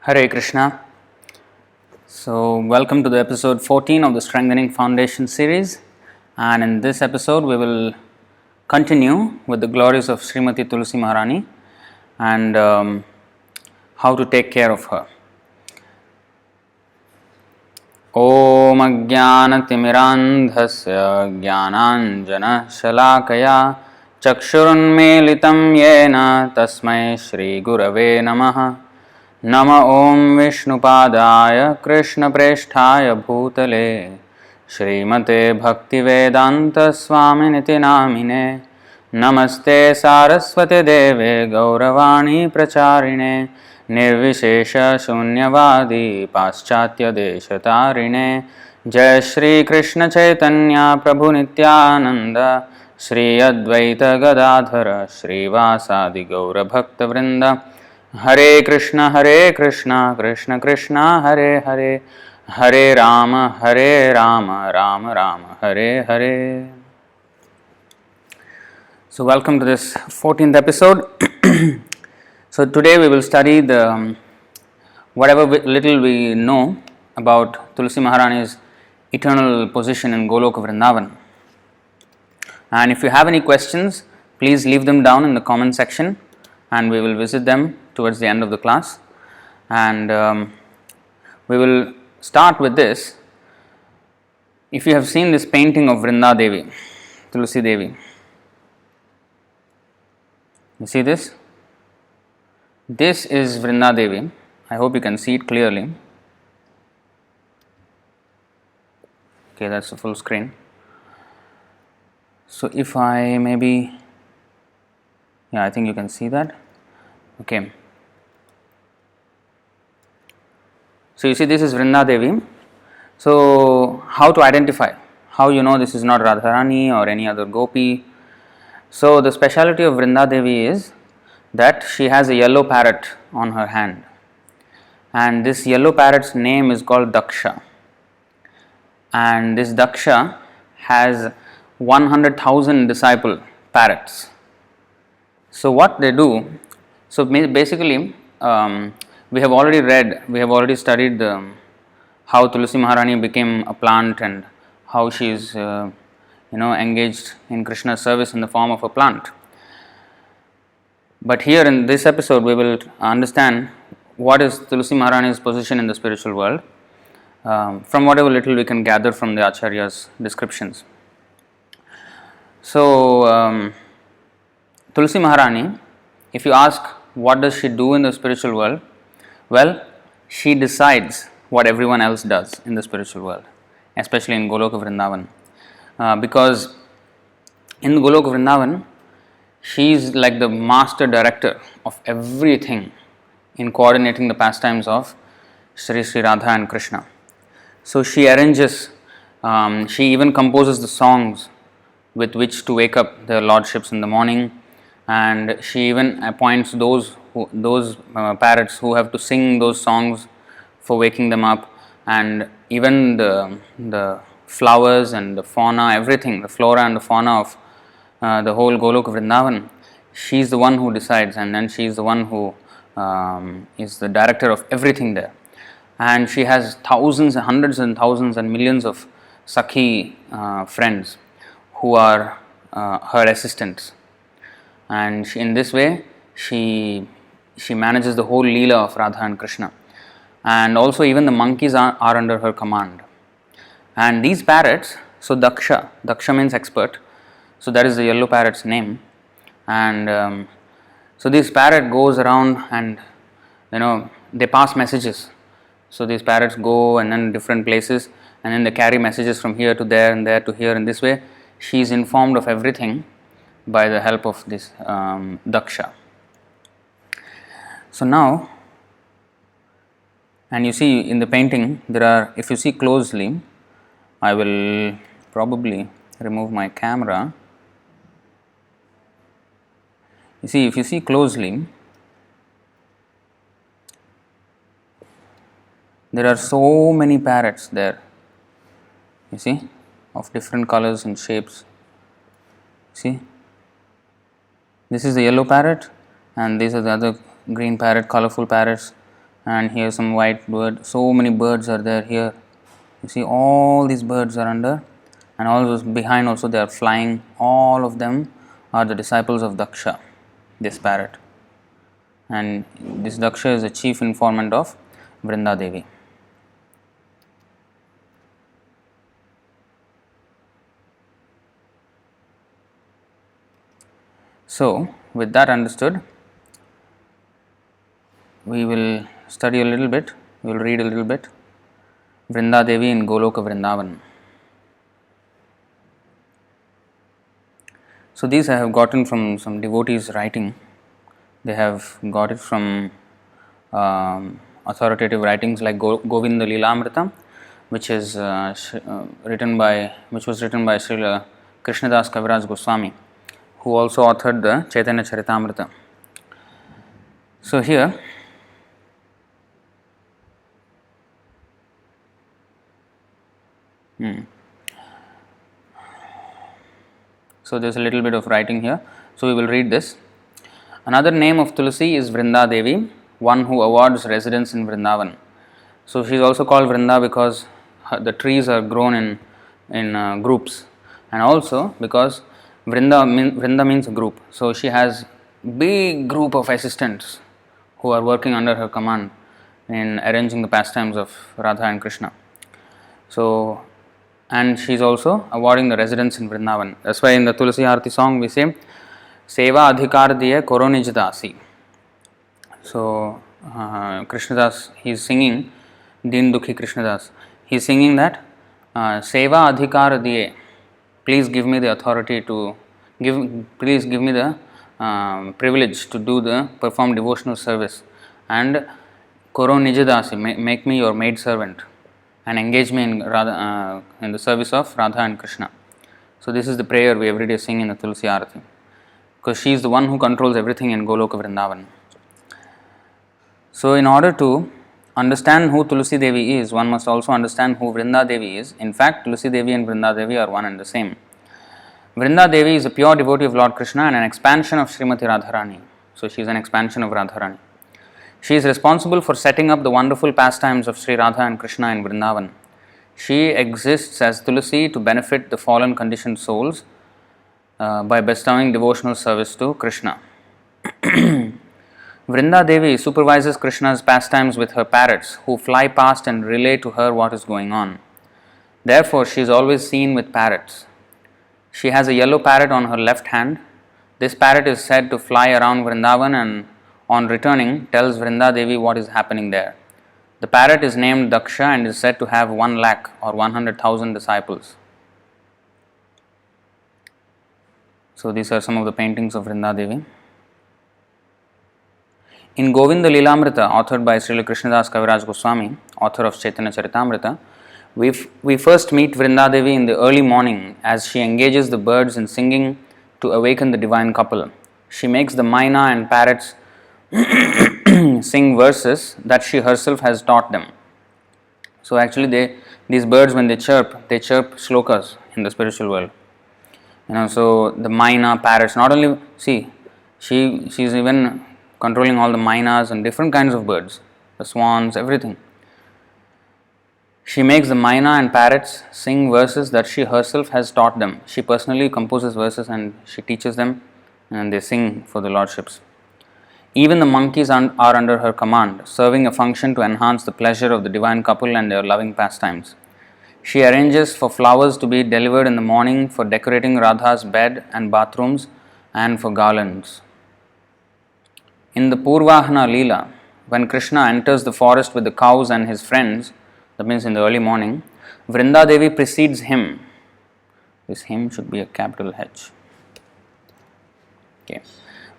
Hare Krishna. So, welcome to the episode 14 of the Strengthening Foundation series. And in this episode, we will continue with the glories of Srimati Tulsi Maharani and how to take care of her. Om Ajnanatimirandhasya Jnananjana Shalakaya Chakshurunmelitam Yena Tasmai Shri Gurave Namaha. नम ओं विष्णुपादाय कृष्णप्रेष्ठाय भूतले श्रीमते भक्तिवेदांत स्वामिनिति नामिने नमस्ते सारस्वते देवे गौरवाणी प्रचारिणे निर्विशेष शून्यवादी पाश्चात्य देशतारिणे जय श्री कृष्ण चैतन्य प्रभु नित्यानंद श्री अद्वैत गदाधर श्रीवासादि गौर भक्त वृंद हरे Krishna Krishna Krishna Hare Hare Hare Ram Ram Ram Hare Hare. So welcome to this 14th episode. So today we will study the whatever little we know about Tulsi Maharani's eternal position in Goloka Vrindavan. And if you have any questions, please leave them down in the comment section and we will visit them towards the end of the class. And we will start with this. If you have seen this painting of Vrinda Devi, Tulsi Devi, you see this? This is Vrinda Devi. I hope you can see it clearly. Okay, that's the full screen. So if I maybe, I think you can see that. Okay. So you see this is Vrinda Devi. So how to identify? How you know this is not Radharani or any other gopi? So the speciality of Vrinda Devi is that she has a yellow parrot on her hand. And this yellow parrot's name is called Daksha. And this Daksha has 100,000 disciple parrots. So what they do, so basically we have already studied how Tulsi Maharani became a plant and how she is engaged in Krishna's service in the form of a plant. But here in this episode we will understand what is Tulsi Maharani's position in the spiritual world from whatever little we can gather from the Acharya's descriptions. So Tulsi Maharani, if you ask what does she do in the spiritual world, well, she decides what everyone else does in the spiritual world, especially in Goloka Vrindavan. Because in Goloka Vrindavan, she is like the master director of everything in coordinating the pastimes of Sri Radha and Krishna. So she arranges, she even composes the songs with which to wake up the lordships in the morning, and she even appoints those parrots who have to sing those songs for waking them up, and even the flowers and the fauna, everything, the flora and the fauna of the whole Goloka Vrindavan, she is the one who decides, and then she is the one who is the director of everything there. And she has thousands, hundreds and thousands and millions of Sakhi friends who are her assistants. And in this way, she manages the whole Leela of Radha and Krishna. And also even the monkeys are under her command. And these parrots, so Daksha means expert, so that is the yellow parrot's name. And so this parrot goes around and they pass messages. So these parrots go and then different places and then they carry messages from here to there and there to here. In this way, she is informed of everything by the help of this Daksha. So now, and you see in the painting, there are, if you see closely, I will probably remove my camera. You see, if you see closely, there are so many parrots there, you see, of different colors and shapes. See, this is the yellow parrot and these are the other green parrot, colorful parrots, and here some white bird. So many birds are there here. You see, all these birds are under, and all those behind also they are flying. All of them are the disciples of Daksha, this parrot. And this Daksha is the chief informant of Vrinda Devi. So, with that understood, we will study a little bit, we will read a little bit Vrinda Devi in Goloka Vrindavan. So, these I have gotten from some devotees writing. They have got it from authoritative writings like Govinda Lilamrita, which is written by Srila Krishnadas Kaviraj Goswami, who also authored the Chaitanya Charitamrita. So here, so there is a little bit of writing here. So we will read this. Another name of Tulsi is Vrinda Devi, one who awards residence in Vrindavan. So she is also called Vrinda because the trees are grown in groups, and also because Vrinda means a group. So she has big group of assistants who are working under her command in arranging the pastimes of Radha and Krishna. So, and she is also awarding the residence in Vrindavan. That's why in the Tulsi Arati song we say, Seva Adhikar Diye Koro Nij Dasi. So, Krishnadas, he is singing, Din Dukhi Krishnadas, he is singing that Seva Adhikar Diye, please give me the authority to please give me the privilege to perform devotional service, and Koro Nijadasi, make me your maid servant and engage me in the service of Radha and Krishna. So this is the prayer we every day sing in the Tulsi Arati, because she is the one who controls everything in Goloka Vrindavan. So in order to understand who Tulsi Devi is, one must also understand who Vrinda Devi is. In fact, Tulsi Devi and Vrinda Devi are one and the same. Vrinda Devi is a pure devotee of Lord Krishna and an expansion of Srimati Radharani. So she is an expansion of Radharani. She is responsible for setting up the wonderful pastimes of Sri Radha and Krishna in Vrindavan. She exists as Tulsi to benefit the fallen conditioned souls by bestowing devotional service to Krishna. Vrinda Devi supervises Krishna's pastimes with her parrots, who fly past and relay to her what is going on. Therefore, she is always seen with parrots. She has a yellow parrot on her left hand. This parrot is said to fly around Vrindavan and on returning tells Vrinda Devi what is happening there. The parrot is named Daksha and is said to have 1 lakh or 100,000 disciples. So these are some of the paintings of Vrinda Devi. In Govinda Lilamrita, authored by Srila Krishnadas Kaviraj Goswami, author of Chaitanya Charitamrita, we first meet Vrinda Devi in the early morning as she engages the birds in singing to awaken the divine couple. She makes the Maina and parrots sing verses that she herself has taught them. So actually these birds, when they chirp shlokas in the spiritual world. So the Maina, parrots, not only, see, she's even controlling all the Mainas and different kinds of birds, the swans, everything. She makes the Maina and parrots sing verses that she herself has taught them. She personally composes verses and she teaches them, and they sing for the lordships. Even the monkeys are under her command, serving a function to enhance the pleasure of the divine couple and their loving pastimes. She arranges for flowers to be delivered in the morning for decorating Radha's bed and bathrooms and for garlands. In the Purvahana Leela, when Krishna enters the forest with the cows and his friends, that means in the early morning, Vrinda Devi precedes him. This him should be a capital H. Okay.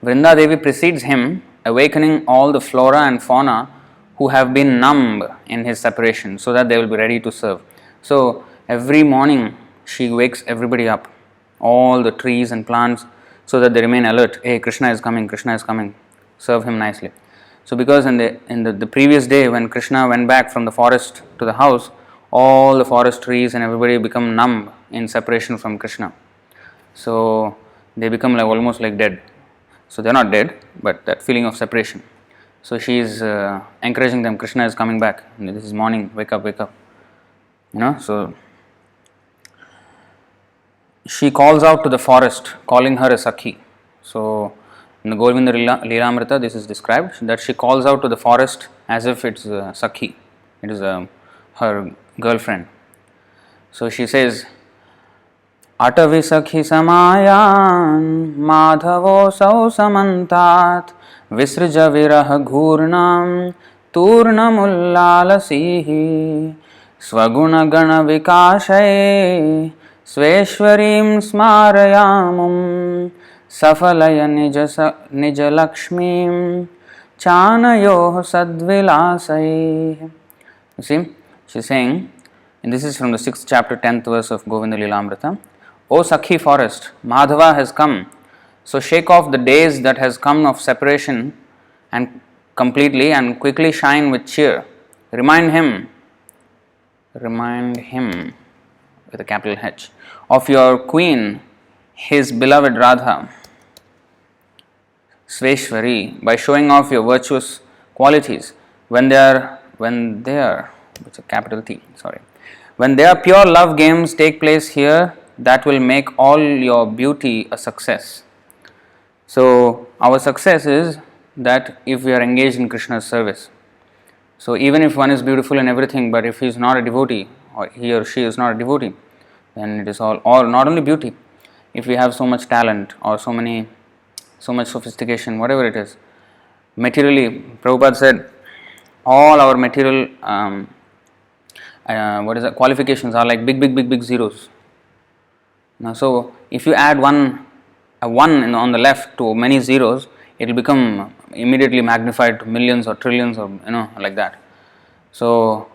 Vrinda Devi precedes him, awakening all the flora and fauna who have been numb in his separation, so that they will be ready to serve. So every morning she wakes everybody up, all the trees and plants, so that they remain alert. Hey, Krishna is coming, Krishna is coming. Serve him nicely. So because in the previous day when Krishna went back from the forest to the house, all the forest trees and everybody become numb in separation from Krishna. So they become almost like dead. So they are not dead, but that feeling of separation. So she is encouraging them. Krishna is coming back. This is morning. Wake up, wake up. So she calls out to the forest, calling her a Sakhi. So in the Govinda Leelamrita, this is described that she calls out to the forest as if it's Sakhi. It is her girlfriend. So she says, Atavi Sakhi Samayan Madhavo Sau Samantat Visrja Viraha Ghurnam Turnamulalasihi Swaguna Gana Vikashay Sveshwarim Smarayamum Safalaya Nija Lakshmim Chanayoh Sadvilasai. You see, she is saying, and this is from the 6th chapter, 10th verse of Govinda Leelamrita. O Sakhi forest, Madhava has come. So shake off the days that has come of separation and completely and quickly shine with cheer. Remind him with a capital H, of your queen, his beloved Radha, Sveshwari, by showing off your virtuous qualities when their pure love games take place here, that will make all your beauty a success. So our success is that if we are engaged in Krishna's service. So even if one is beautiful and everything, but if he is not a devotee, or he or she is not a devotee, then it is all, or not only beauty, if we have so much talent or so much sophistication, whatever it is, materially, Prabhupada said, all our material qualifications are like big zeros. Now, so if you add a one on the left to many zeros, it will become immediately magnified to millions or trillions or like that. So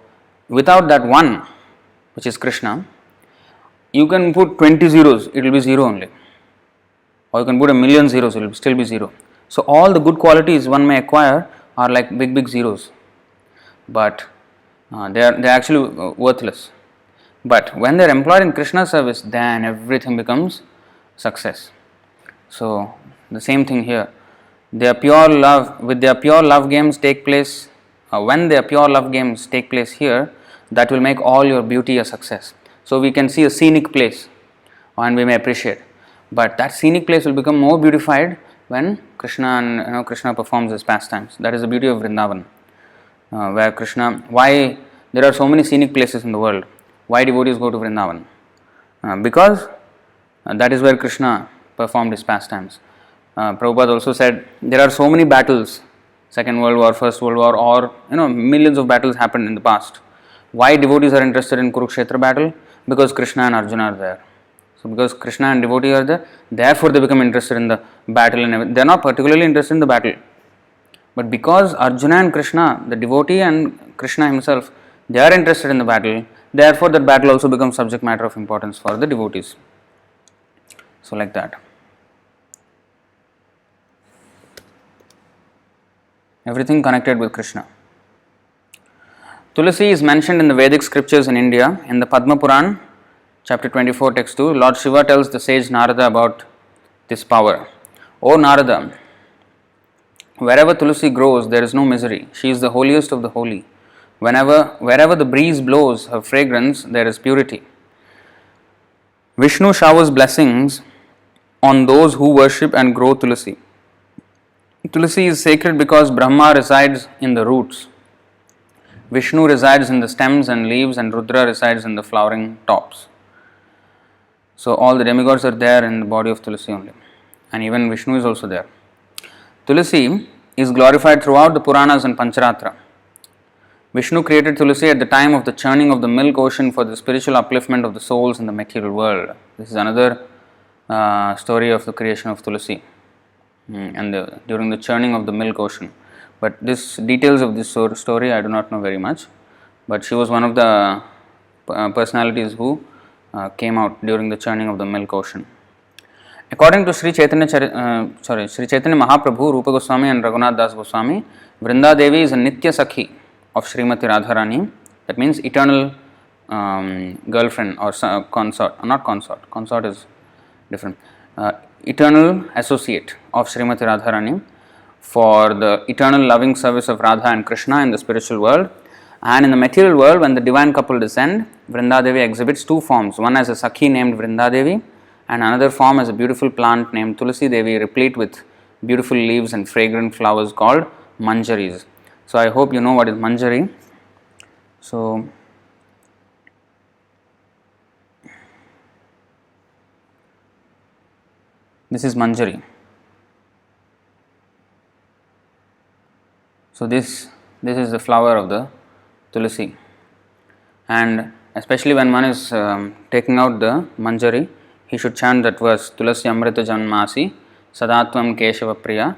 without that one, which is Krishna, you can put 20 zeros, it will be zero only. Or you can put 1,000,000 zeros, it will still be zero. So all the good qualities one may acquire are like big zeros, but they are actually worthless. But when they are employed in Krishna service, then everything becomes success. So the same thing here. When their pure love games take place here, that will make all your beauty a success. So we can see a scenic place and we may appreciate, but that scenic place will become more beautified when Krishna performs his pastimes. That is the beauty of Vrindavan, where why there are so many scenic places in the world. Why devotees go to Vrindavan? Because that is where Krishna performed his pastimes. Prabhupada also said there are so many battles, Second World War, First World War, or millions of battles happened in the past. Why devotees are interested in Kurukshetra battle? Because Krishna and Arjuna are there. So because Krishna and devotee are there, therefore they become interested in the battle and everything. They are not particularly interested in the battle. But because Arjuna and Krishna, the devotee and Krishna himself, they are interested in the battle, therefore that battle also becomes subject matter of importance for the devotees. So like that. Everything connected with Krishna. Tulasi is mentioned in the Vedic scriptures in India. In the Padma Puran, chapter 24, text 2, Lord Shiva tells the sage Narada about this power. O Narada, wherever Tulasi grows, there is no misery. She is the holiest of the holy. Wherever the breeze blows her fragrance, there is purity. Vishnu showers blessings on those who worship and grow Tulasi. Tulasi is sacred because Brahma resides in the roots. Vishnu resides in the stems and leaves, and Rudra resides in the flowering tops. So all the demigods are there in the body of Tulasi only, and even Vishnu is also there. Tulasi is glorified throughout the Puranas and Pancharatra. Vishnu created Tulasi at the time of the churning of the milk ocean for the spiritual upliftment of the souls in the material world. This is another story of the creation of Tulasi and during the churning of the milk ocean. But details of this story I do not know very much. But she was one of the personalities who came out during the churning of the milk ocean. According to Sri Chaitanya Mahaprabhu, Rupa Goswami and Raghunath Das Goswami, Vrinda Devi is a Nitya Sakhi of Srimati Radharani. That means eternal girlfriend or consort. Not consort. Consort is different. Eternal associate of Srimati Radharani. for the eternal loving service of Radha and Krishna in the spiritual world. And in the material world, when the divine couple descend, Vrindadevi exhibits two forms, one as a Sakhi named Vrindadevi, and another form as a beautiful plant named Tulsi Devi, replete with beautiful leaves and fragrant flowers called Manjaris. So I hope you know what is Manjari. So this is Manjari. So this is the flower of the Tulsi, and especially when one is taking out the Manjari, he should chant that verse, Tulasi Amrita Janmasi Sadatvam Keshava Priya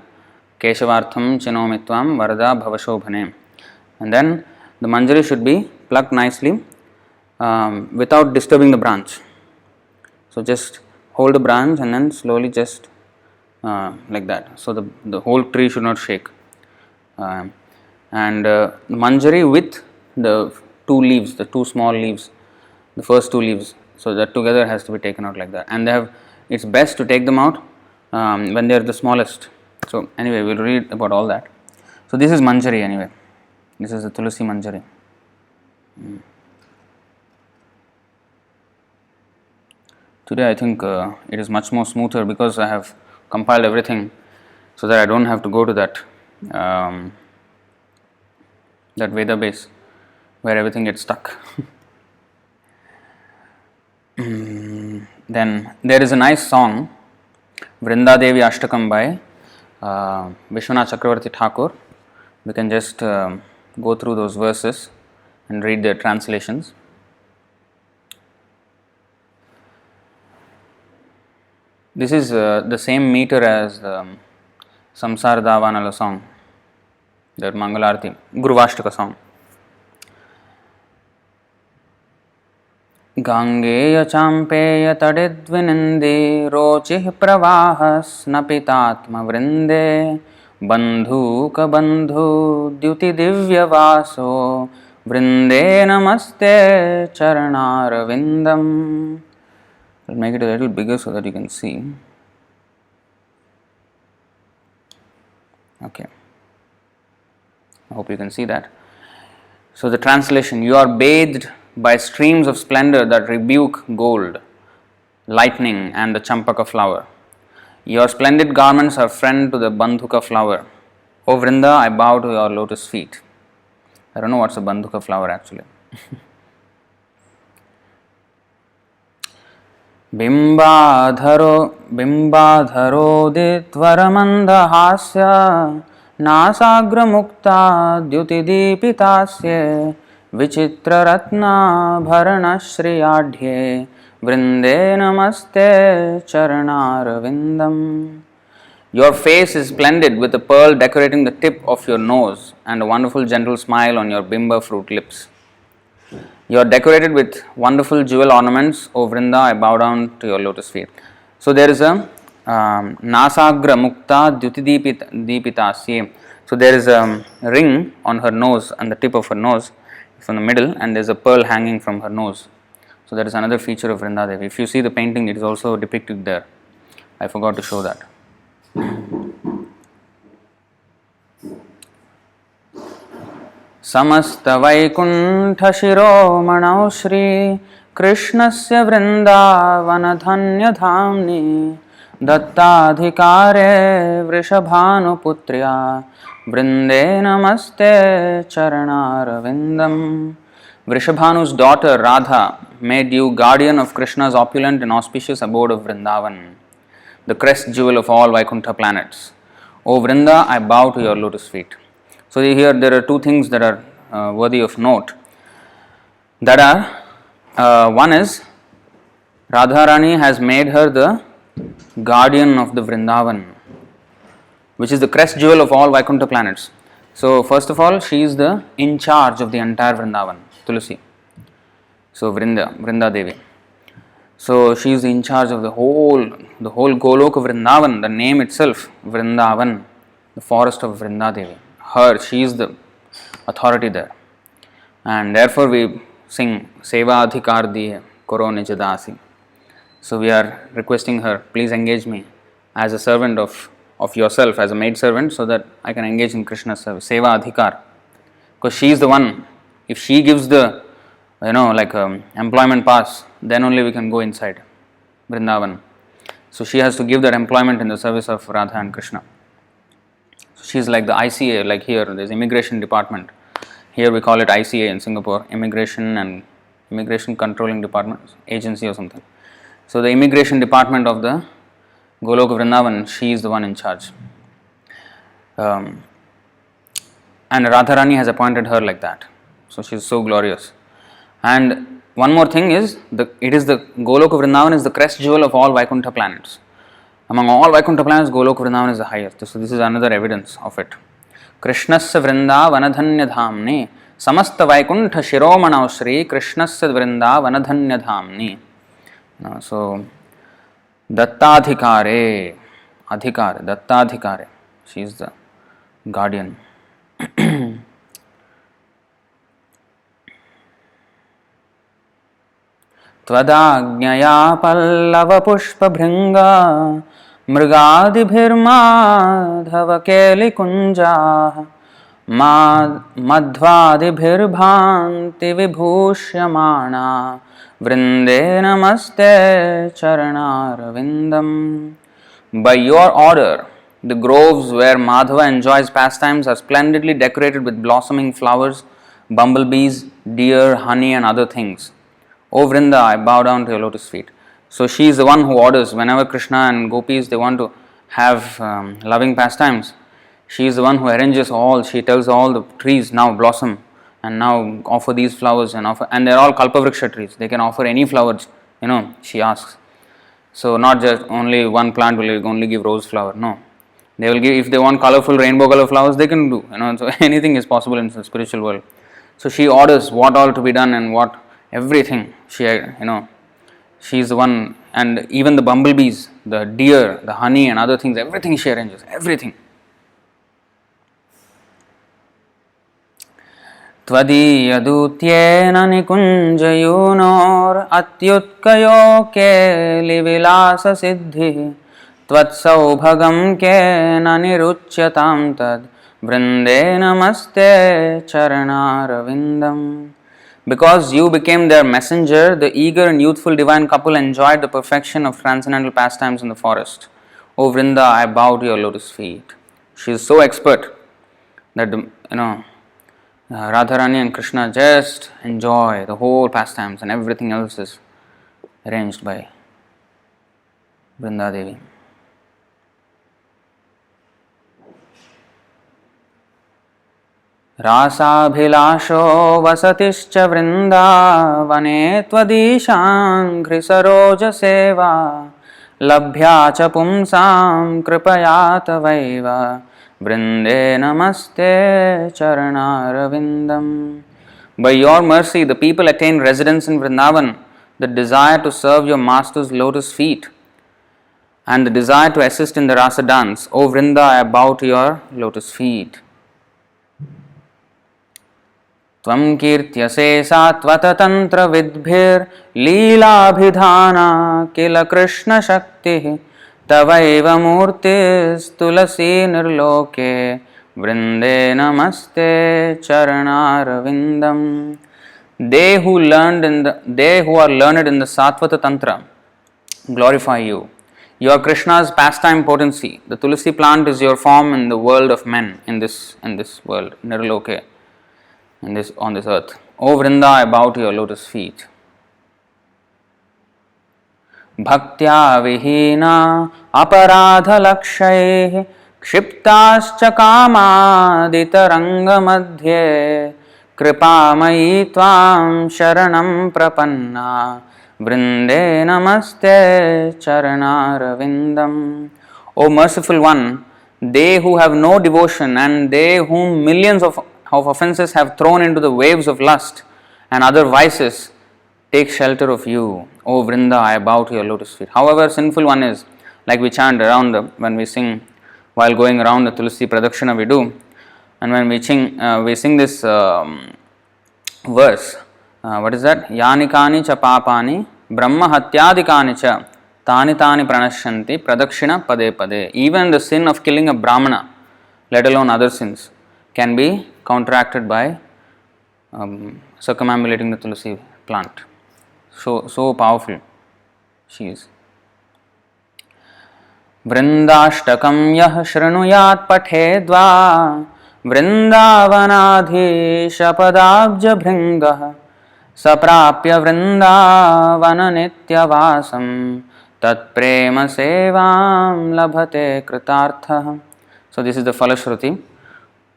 Keshavartham Chinomitvam Varada Bhavashobhane. And then the Manjari should be plucked nicely without disturbing the branch. So just hold the branch and then slowly just like that. So the whole tree should not shake. And Manjari with the two leaves, the two small leaves, the first two leaves, so that together has to be taken out like that. And it's best to take them out when they are the smallest. So anyway, we'll read about all that. So this is Manjari anyway. This is the Tulasi Manjari. Today I think it is much more smoother because I have compiled everything so that I don't have to go to that that Veda base where everything gets stuck. Then there is a nice song, Vrindadevi Ashtakam by Vishwanath Chakravarti Thakur. We can just go through those verses and read their translations. This is the same meter as the Samsara Davanala song, that Mangalarti, Guruvashtaka song. Gangeya champeya tadidvinindi rochih pravahas napitatma vrinde bandhu ka bandhu dyuti divya vaso vrinde namaste charanaravindam. I'll make it a little bigger so that you can see. Okay. I hope you can see that. So the translation, you are bathed by streams of splendor that rebuke gold, lightning and the champaka flower. Your splendid garments are friend to the bandhuka flower. O Vrinda, I bow to your lotus feet. I don't know what's a bandhuka flower actually. Bimbadharo ditvaramandahasya Nasagra mukta dyuti deepitasya Vichitra ratna bharana shriyadhye Vrinde namaste charanaravindam. Your face is splendid with a pearl decorating the tip of your nose and a wonderful gentle smile on your bimba fruit lips. You are decorated with wonderful jewel ornaments, O Vrinda, I bow down to your lotus feet. So there is a Nasagra Mukta Dyuti Deepitasye. So there is a ring on her nose, on the tip of her nose, from the middle, and there is a pearl hanging from her nose. So that is another feature of Vrindadevi. If you see the painting, it is also depicted there. I forgot to show that. समस्त वैकुंठ शिरोमणौ श्री कृष्णस्य वृंदावन धन्य धाम्नि दत्ताधिकारे वृषभानुपुत्र्या वृंदे नमस्ते चरणारविंदम. Vrishabhanu's daughter Radha made you guardian of Krishna's opulent and auspicious abode of Vrindavan, the crest jewel of all Vaikuntha planets. O Vrinda, I bow to your lotus feet. So here there are two things that are worthy of note. That are, one is Radharani has made her the guardian of the Vrindavan, which is the crest jewel of all Vaikuntha planets. So first of all, she is the in charge of the entire Vrindavan, Tulsi. So Vrinda Devi. So she is in charge of the whole Golok of Vrindavan, the name itself, Vrindavan, the forest of Vrinda Devi. She is the authority there, and therefore we sing Seva Adhikar Diye Koro Nijadasi. So we are requesting her, please engage me as a servant of of yourself as a maid servant so that I can engage in Krishna's service. Seva Adhikar. Because she is the one, if she gives the, employment pass, then only we can go inside Vrindavan. So she has to give that employment in the service of Radha and Krishna. So she is like the ICA, like here, there's immigration department. Here we call it ICA in Singapore, Immigration Controlling Department, agency or something. So the immigration department of the Goloka Vrindavan, she is the one in charge. And Radharani has appointed her like that. So she is so glorious. And one more thing is, the Goloka Vrindavan is the crest jewel of all Vaikuntha planets. Among all Vaikuntha planets, Goloka Vrindavan is the highest. So this is another evidence of it. Krishnasya Vrindavanadhanya Dhamni Samasta Vaikuntha Shiromanau Shri Krishnasya Vrindavanadhanya Dhamni. So Dattadhikare, Dattadhikare, she is the guardian. Tvadajnaya pallava pushpa bhringa mrigadibhirmadhava keli kunja madhvadibhirbhanti vibhushyamana vrinde namaste charanarvindam. By your order, the groves where Madhava enjoys pastimes are splendidly decorated with blossoming flowers, bumblebees, deer, honey and other things. O Vrinda, I bow down to your lotus feet. So she is the one who orders whenever Krishna and gopis they want to have loving pastimes. She is the one who arranges all. She tells all the trees now blossom and now offer these flowers and they are all Kalpavriksha trees. They can offer any flowers, she asks. So not just only one plant will only give rose flower. No, they will give, if they want colorful rainbow color flowers, they can do. So anything is possible in the spiritual world. So she orders what all to be done and what. Everything, she is the one, and even the bumblebees, the deer, the honey and other things, everything she arranges, everything. Tvadiyadutyena nikunjayunor atyutkayo keli vilasa siddhi tvatsaubhagam kena niruchyatam tad vrinde namaste charanarvindam. Because you became their messenger, the eager and youthful divine couple enjoyed the perfection of transcendental pastimes in the forest. O Vrinda, I bow to your lotus feet. She is so expert that Radharani and Krishna just enjoy the whole pastimes and everything else is arranged by Vrinda Devi. Rasabhilasho vasatischa vrindavane tvadishankri saroja seva labhya cha pumsam kripayata vaiva vrinde namaste charanarvindam. By your mercy, the people attain residence in Vrindavan, the desire to serve your master's lotus feet and the desire to assist in the rasa dance. O Vrinda, I bow to your lotus feet. Tvam kirtyase satvata tantra vidbhir leelabhidhana kila Krishna shakti tavaiva murtis tulasi nirloke vrinde namaste charanarvindam. They who are learned in the Satvata Tantra glorify you. You are Krishna's pastime potency. The Tulasi plant is your form in the world of men, in this world, Nirloke. On this earth. O Vrinda, I bow to your lotus feet. Bhaktya vihina aparadha lakshay kshiptascha kamadhitaranga madhye kripamayi tvam sharanam prapanna vrinde namaste charanarvindam. O merciful one, they who have no devotion and they whom millions of offenses have thrown into the waves of lust and other vices take shelter of you. O Vrinda, I bow to your lotus feet. However sinful one is, like we chant around when we sing while going around the Tulsi Pradakshina we do, and when we sing this verse, what is that? Yanikani cha papani brahma hatyadikani cha tani tani pranashyanti pradakshina pade pade. Even the sin of killing a brahmana, let alone other sins, can be counteracted by circumambulating the tulsi plant. So powerful she is. Vrindashtakam yah shranuyat pathedva Vrindavanadhisha padabja bhringah Saprapya vrindavana nityavasam Tat prema sevam labhate kritarthah. So this is the Falashruti.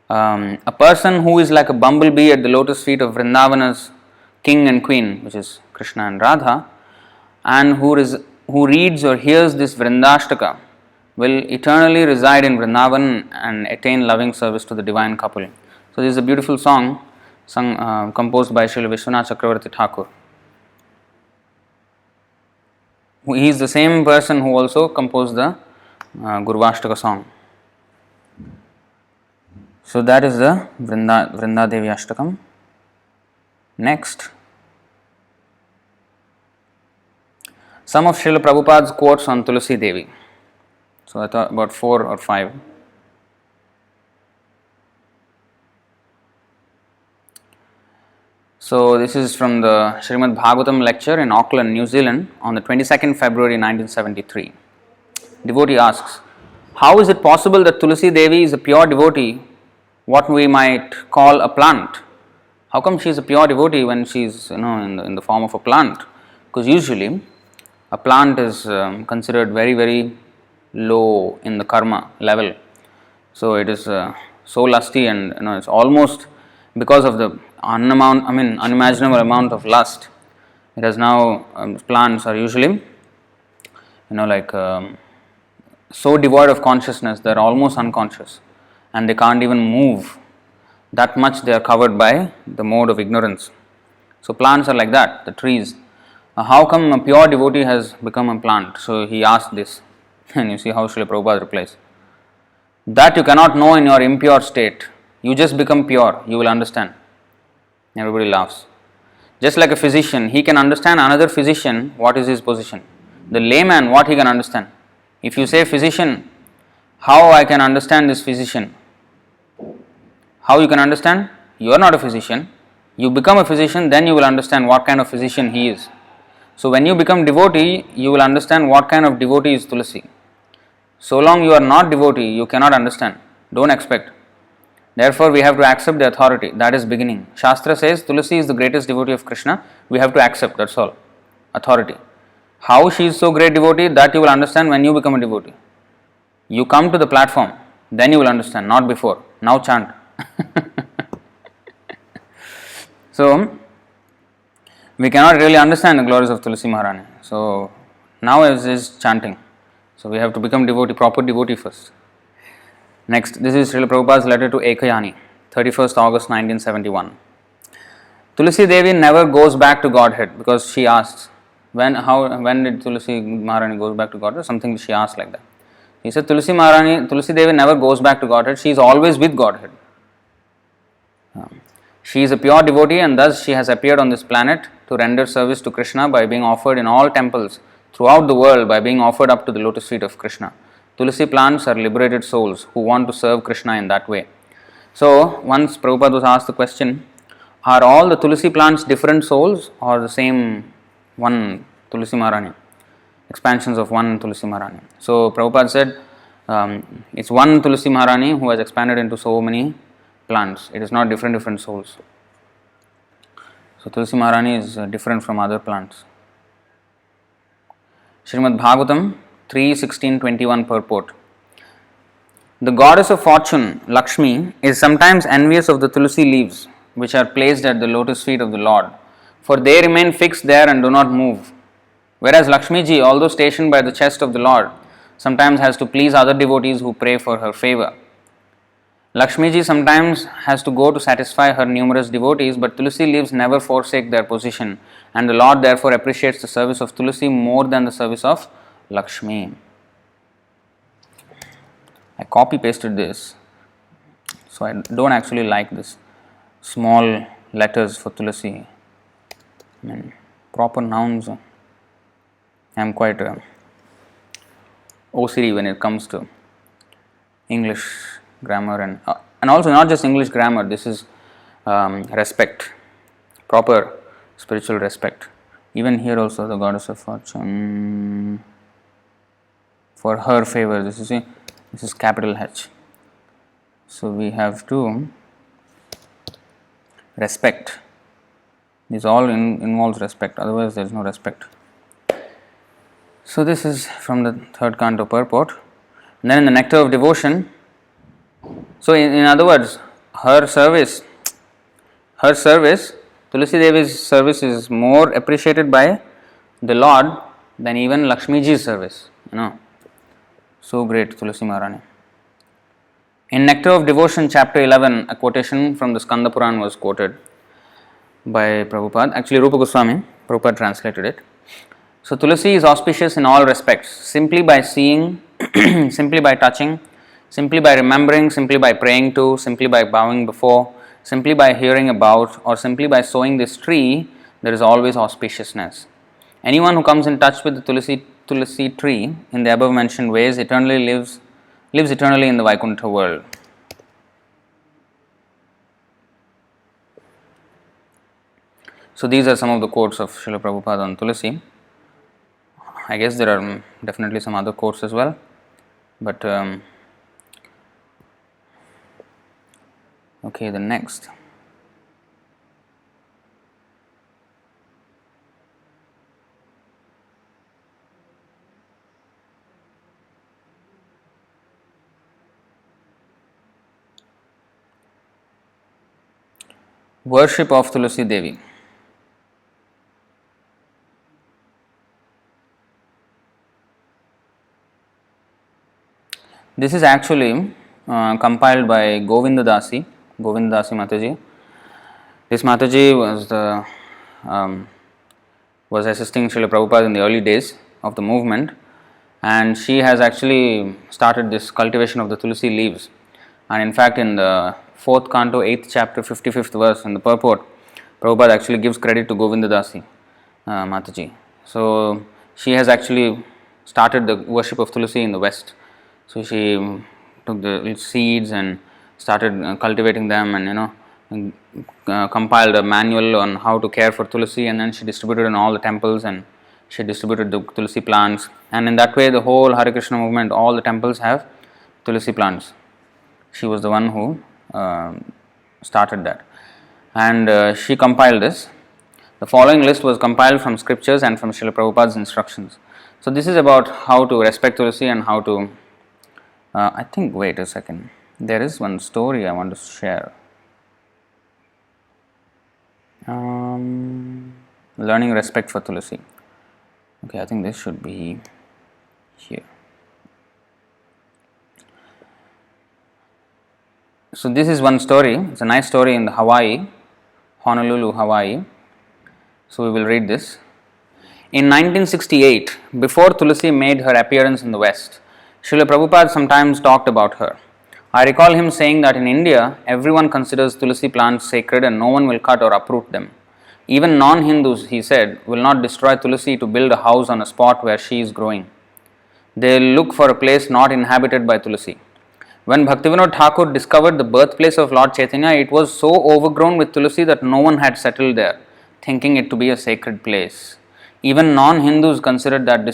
A person who is like a bumblebee at the lotus feet of Vrindavana's king and queen, which is Krishna and Radha, and who reads or hears this Vrindashtaka, will eternally reside in Vrindavan and attain loving service to the divine couple. So this is a beautiful song composed by Srila Vishwanath Chakravarti Thakur. He is the same person who also composed the Gurvashtaka song. So that is the Vrinda Devi Ashtakam. Next, some of Srila Prabhupada's quotes on Tulsi Devi. So I thought about 4 or 5. So this is from the Srimad Bhagavatam lecture in Auckland, New Zealand on the 22nd February 1973. Devotee asks, how is it possible that Tulsi Devi is a pure devotee, what we might call a plant? How come she is a pure devotee when she is in the form of a plant? Because usually a plant is considered very, very low in the karma level. So it is so lusty, and it's almost because of the unimaginable amount of lust. It has now plants are usually so devoid of consciousness they are almost unconscious, and they can't even move. That much they are covered by the mode of ignorance. So plants are like that, the trees. How come a pure devotee has become a plant? So he asked this, and you see how Srila Prabhupada replies. That you cannot know in your impure state. You just become pure, you will understand. Everybody laughs. Just like a physician, he can understand another physician, what is his position. The layman, what he can understand. If you say physician, how I can understand this physician? How you can understand? You are not a physician. You become a physician, then you will understand what kind of physician he is. So when you become devotee, you will understand what kind of devotee is Tulsi. So long you are not devotee, you cannot understand. Don't expect. Therefore, we have to accept the authority. That is beginning. Shastra says Tulsi is the greatest devotee of Krishna. We have to accept, that's all. Authority. How she is so great devotee, that you will understand when you become a devotee. You come to the platform, then you will understand, not before. Now chant. So, we cannot really understand the glories of Tulsi Maharani. So, now is chanting. So, we have to become devotee, proper devotee first. Next, this is Srila Prabhupada's letter to Ekayani, 31st August 1971. Tulsi Devi never goes back to Godhead, because she asks, when did Tulsi Maharani go back to Godhead? Something she asked like that. He said, Tulsi Devi never goes back to Godhead, she is always with Godhead. She is a pure devotee, and thus she has appeared on this planet to render service to Krishna by being offered in all temples throughout the world, by being offered up to the lotus feet of Krishna. Tulsi plants are liberated souls who want to serve Krishna in that way. So, once Prabhupada was asked the question, are all the Tulsi plants different souls or the same one Tulsi Maharani? Expansions of one Tulsi Maharani. So, Prabhupada said, it's one Tulsi Maharani who has expanded into so many plants. It is not different souls. So, Tulsi Maharani is different from other plants. Srimad Bhagavatam 3.16.21 purport. The goddess of fortune, Lakshmi, is sometimes envious of the Tulsi leaves which are placed at the lotus feet of the Lord, for they remain fixed there and do not move. Whereas Lakshmi ji, although stationed by the chest of the Lord, sometimes has to please other devotees who pray for her favor. Lakshmi ji sometimes has to go to satisfy her numerous devotees, but Tulsi leaves never forsake their position, and the Lord therefore appreciates the service of Tulsi more than the service of Lakshmi. I copy pasted this, so I don't actually like this small letters for Tulsi. Proper nouns. I am quite OCD when it comes to English grammar and also not just English grammar. This is respect, proper spiritual respect. Even here also the goddess of fortune, for her favor, this is capital H. So we have to respect. This all involves respect, otherwise there is no respect. So this is from the third canto purport. And then in the nectar of devotion, so in other words, her service, Tulsi Devi's service is more appreciated by the Lord than even Lakshmi Ji's service. So great Tulsi Maharani. In Nectar of Devotion, chapter 11, a quotation from the Skanda Puran was quoted by Prabhupada. Actually, Rupa Goswami, Prabhupada translated it. So Tulsi is auspicious in all respects, simply by seeing, simply by touching, simply by remembering, simply by praying to, simply by bowing before, simply by hearing about, or simply by sowing this tree, there is always auspiciousness. Anyone who comes in touch with the Tulsi tree in the above mentioned ways eternally lives eternally in the Vaikuntha world. So these are some of the quotes of Srila Prabhupada on Tulsi. I guess there are definitely some other quotes as well, but okay, the next. Worship of Tulsi Devi. This is actually compiled by Govinda Dasi Mataji. This Mataji was assisting Srila Prabhupada in the early days of the movement, and she has actually started this cultivation of the Tulsi leaves. And in fact, in the 4th canto, 8th chapter, 55th verse in the purport, Prabhupada actually gives credit to Govinda Dasi Mataji. So she has actually started the worship of Tulsi in the West. So she took the seeds and started cultivating them, and compiled a manual on how to care for Tulsi, and then she distributed in all the temples, and she distributed the Tulsi plants, and in that way the whole Hare Krishna movement, all the temples have Tulsi plants. She was the one who started that, and she compiled this. The following list was compiled from scriptures and from Srila Prabhupada's instructions. So this is about how to respect Tulsi and how to I think, wait a second, there is one story I want to share. Learning respect for Tulsi. Okay, I think this should be here. So this is one story. It's a nice story in the Honolulu, Hawaii. So we will read this. In 1968, before Tulsi made her appearance in the West, Srila Prabhupada sometimes talked about her. I recall him saying that in India, everyone considers Tulsi plants sacred and no one will cut or uproot them. Even non-Hindus, he said, will not destroy Tulsi to build a house on a spot where she is growing. They will look for a place not inhabited by Tulsi. When Bhaktivinoda Thakur discovered the birthplace of Lord Chaitanya, it was so overgrown with Tulsi that no one had settled there, thinking it to be a sacred place. Even non-Hindus considered that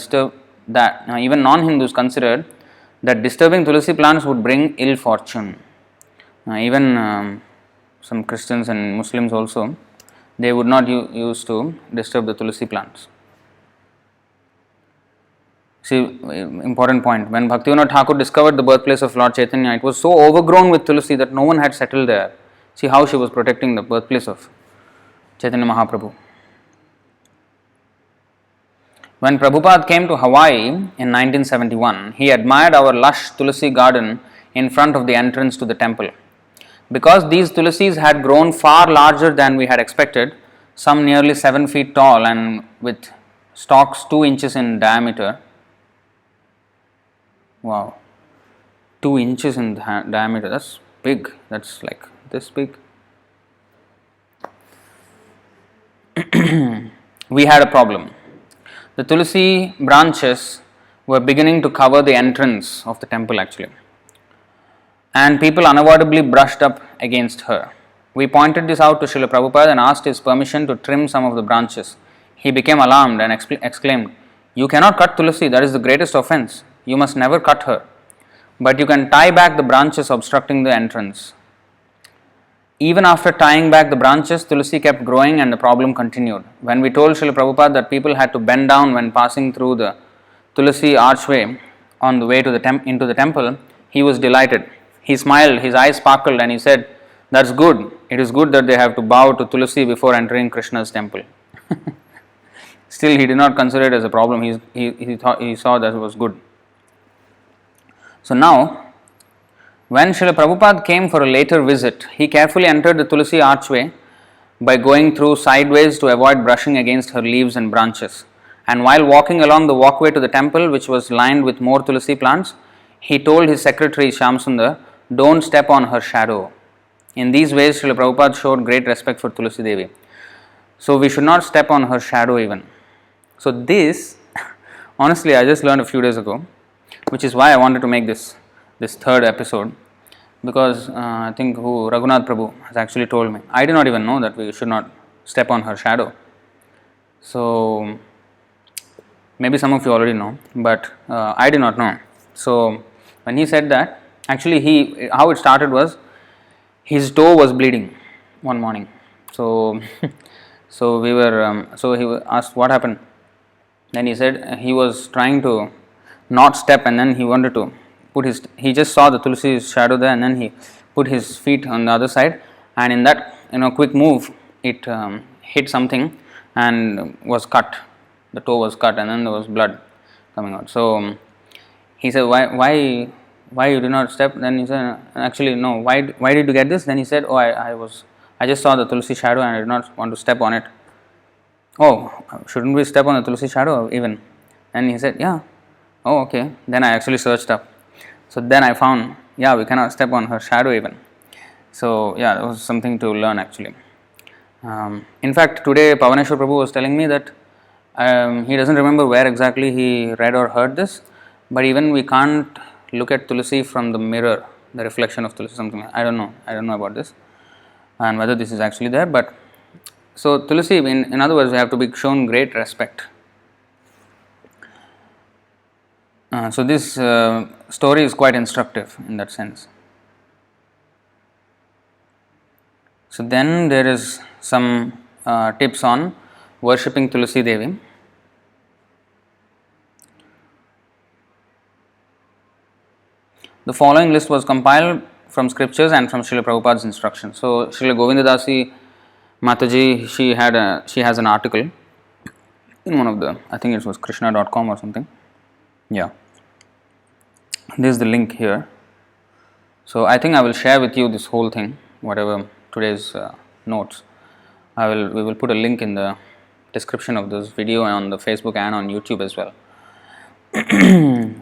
disturbing Tulsi plants would bring ill fortune. Even some Christians and Muslims also, they would not use to disturb the Tulsi plants. See, important point. When Bhaktivinoda Thakur discovered the birthplace of Lord Chaitanya, it was so overgrown with Tulsi that no one had settled there. See how she was protecting the birthplace of Chaitanya Mahaprabhu. When Prabhupada came to Hawaii in 1971, he admired our lush Tulsi garden in front of the entrance to the temple. Because these Tulsis had grown far larger than we had expected, some nearly 7 feet tall and with stalks 2 inches in diameter. Wow, 2 inches in diameter, that's big, that's like this big. We had a problem. The Tulsi branches were beginning to cover the entrance of the temple actually. And people unavoidably brushed up against her. We pointed this out to Srila Prabhupada and asked his permission to trim some of the branches. He became alarmed and exclaimed, "You cannot cut Tulasi, that is the greatest offense. You must never cut her. But you can tie back the branches obstructing the entrance." Even after tying back the branches, Tulasi kept growing and the problem continued. When we told Srila Prabhupada that people had to bend down when passing through the Tulasi archway on the way to into the temple, he was delighted. He smiled, his eyes sparkled, and he said, "That's good. It is good that they have to bow to Tulasi before entering Krishna's temple." Still, he did not consider it as a problem. He saw that it was good. So now, when Srila Prabhupada came for a later visit, he carefully entered the Tulasi archway by going through sideways to avoid brushing against her leaves and branches. And while walking along the walkway to the temple, which was lined with more Tulasi plants, he told his secretary Shyamsundar, "Don't step on her shadow." In these ways, Srila Prabhupada showed great respect for Tulasi Devi. So we should not step on her shadow even. So this, honestly, I just learned a few days ago, which is why I wanted to make this third episode, because I think Raghunath Prabhu has actually told me. I did not even know that we should not step on her shadow. So maybe some of you already know, but I did not know. So when he said that, actually how it started was, his toe was bleeding one morning. So so he asked what happened. Then he said he was trying to not step, and then he wanted to he just saw the Tulsi shadow there, and then he put his feet on the other side, and in that quick move it hit something and was cut. The toe was cut, and then there was blood coming out. So he said, why you did not step? Then he said, actually no, why did you get this? Then he said, I just saw the Tulsi shadow and I did not want to step on it. Oh, shouldn't we step on the Tulsi shadow even? And he said, yeah. Oh, okay. Then I actually searched up. So then I found, yeah, we cannot step on her shadow even. So yeah, that was something to learn actually. In fact, today Pavaneshwar Prabhu was telling me that he doesn't remember where exactly he read or heard this, but even we can't look at Tulasi from the mirror, the reflection of Tulasi, something. I don't know about this and whether this is actually there. But so Tulasi, in other words, we have to be shown great respect. So this story is quite instructive in that sense. So then there is some tips on worshipping Tulasi Devi. The following list was compiled from scriptures and from Srila Prabhupada's instructions. So Srila Govindadasi Mataji, she has an article in one of the, I think it was krishna.com or something. Yeah. This is the link here. So I think I will share with you this whole thing, whatever today's notes. We will put a link in the description of this video on the Facebook and on YouTube as well.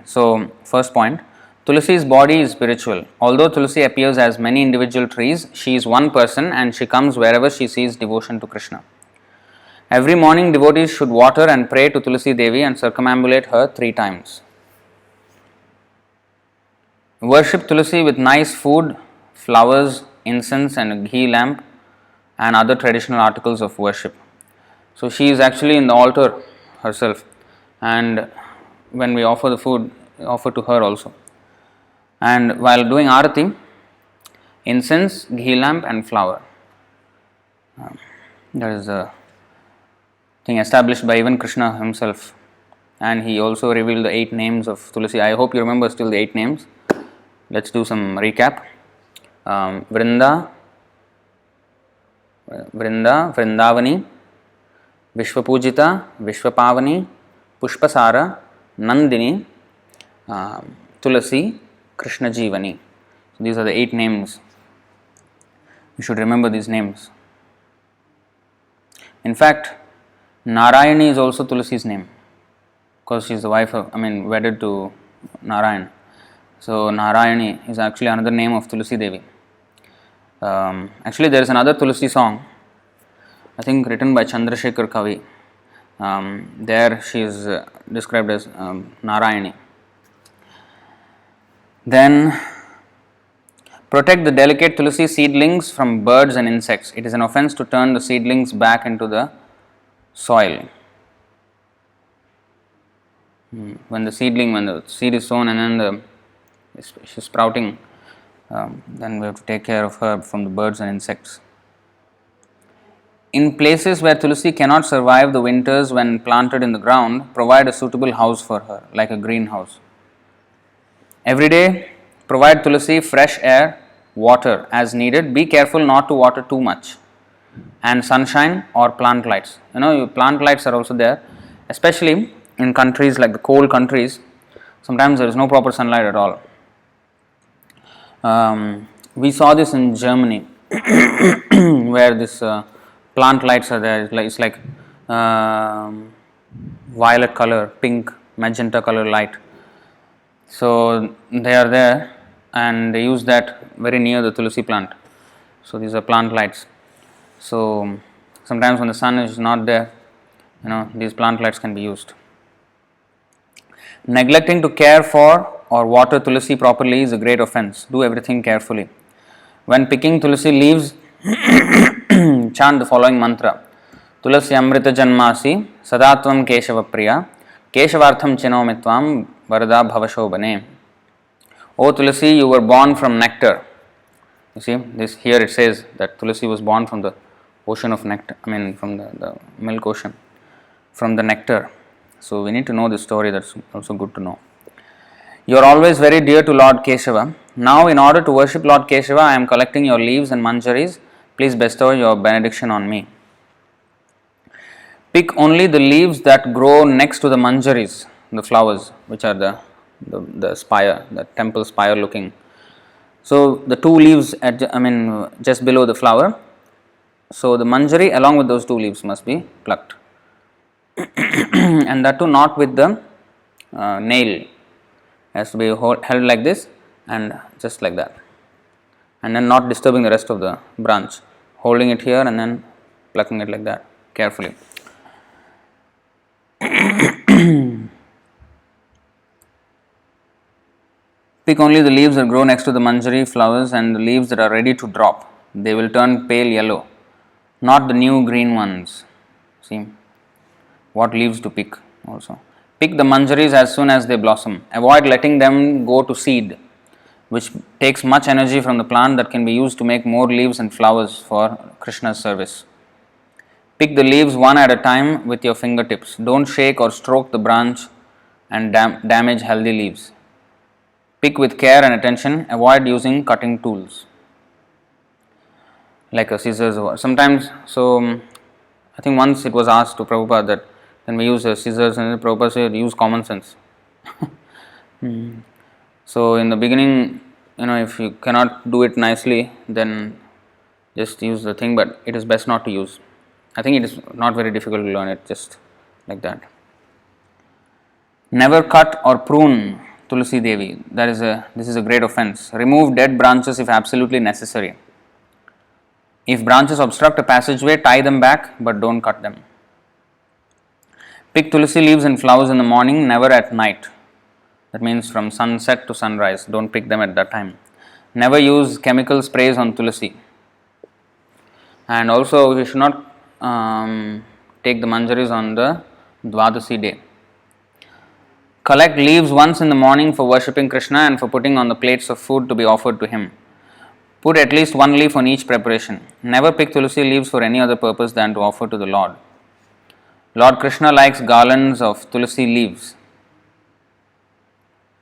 So first point, Tulasi's body is spiritual. Although Tulasi appears as many individual trees, she is one person and she comes wherever she sees devotion to Krishna. Every morning devotees should water and pray to Tulasi Devi and circumambulate her 3 times. Worship Tulasi with nice food, flowers, incense and a ghee lamp and other traditional articles of worship. So she is actually in the altar herself, and when we offer the food, we offer to her also. And while doing arati, incense, ghee lamp and flower. That is a thing established by even Krishna himself, and he also revealed the 8 names of Tulasi. I hope you remember still the 8 names. Let's do some recap. Vrinda, Vrindavani, Vishwapujita, Vishwapavani, Pushpasara, Nandini, Tulasi, Krishna Jivani. So these are the 8 names. You should remember these names. In fact, Narayani is also Tulasi's name, because she is the wife of, wedded to Narayan. So Narayani is actually another name of Tulasi Devi. Actually, there is another Tulasi song, I think written by Chandrasekhar Kavi. There she is described as Narayani. Then, protect the delicate tulsi seedlings from birds and insects. It is an offense to turn the seedlings back into the soil. When the seed is sown and then she's sprouting, then we have to take care of her from the birds and insects. In places where tulsi cannot survive the winters when planted in the ground, provide a suitable house for her, like a greenhouse. Every day, provide tulsi fresh air, water as needed. Be careful not to water too much, and sunshine or plant lights. Plant lights are also there, especially in countries like the cold countries. Sometimes there is no proper sunlight at all. We saw this in Germany, where this plant lights are there. It's like violet color, pink, magenta color light. So they are there, and they use that very near the tulsi plant. So these are plant lights. So sometimes when the sun is not there, these plant lights can be used. Neglecting to care for or water tulsi properly is a great offense. Do everything carefully. When picking tulsi leaves, chant the following mantra: Tulasi amrita janmasi sadatvam keshava priya keshavartham chinomitvam varada bhavashobane. O Tulasi, you were born from nectar. You see, this here it says that Tulasi was born from the ocean of nectar, from the milk ocean, from the nectar. So we need to know this story, that's also good to know. You are always very dear to Lord Keshava. Now, in order to worship Lord Keshava, I am collecting your leaves and manjaris. Please bestow your benediction on me. Pick only the leaves that grow next to the manjaris, the flowers, which are the spire, the temple spire looking. So the two leaves just below the flower. So the manjari along with those two leaves must be plucked, and that too not with the nail. Has to be held like this and just like that, and then not disturbing the rest of the branch, holding it here and then plucking it like that carefully. Pick only the leaves that grow next to the manjari flowers and the leaves that are ready to drop. They will turn pale yellow, not the new green ones. See what leaves to pick also. Pick the manjaris as soon as they blossom. Avoid letting them go to seed, which takes much energy from the plant that can be used to make more leaves and flowers for Krishna's service. Pick the leaves one at a time with your fingertips. Don't shake or stroke the branch and damage healthy leaves. Pick with care and attention. Avoid using cutting tools like a scissors. Sometimes, I think once it was asked to Prabhupada that then we use scissors, and Prabhupada said use common sense. So in the beginning, if you cannot do it nicely, then just use the thing, but it is best not to use. I think it is not very difficult to learn it, just like that. Never cut or prune Tulsi Devi. This is a great offense. Remove dead branches if absolutely necessary. If branches obstruct a passageway, tie them back, but don't cut them. Pick Tulsi leaves and flowers in the morning, never at night. That means from sunset to sunrise. Don't pick them at that time. Never use chemical sprays on Tulsi. And also, you should not take the manjaris on the Dwadasi day. Collect leaves once in the morning for worshipping Krishna and for putting on the plates of food to be offered to him. Put at least one leaf on each preparation. Never pick Tulsi leaves for any other purpose than to offer to the Lord. Lord Krishna likes garlands of Tulsi leaves.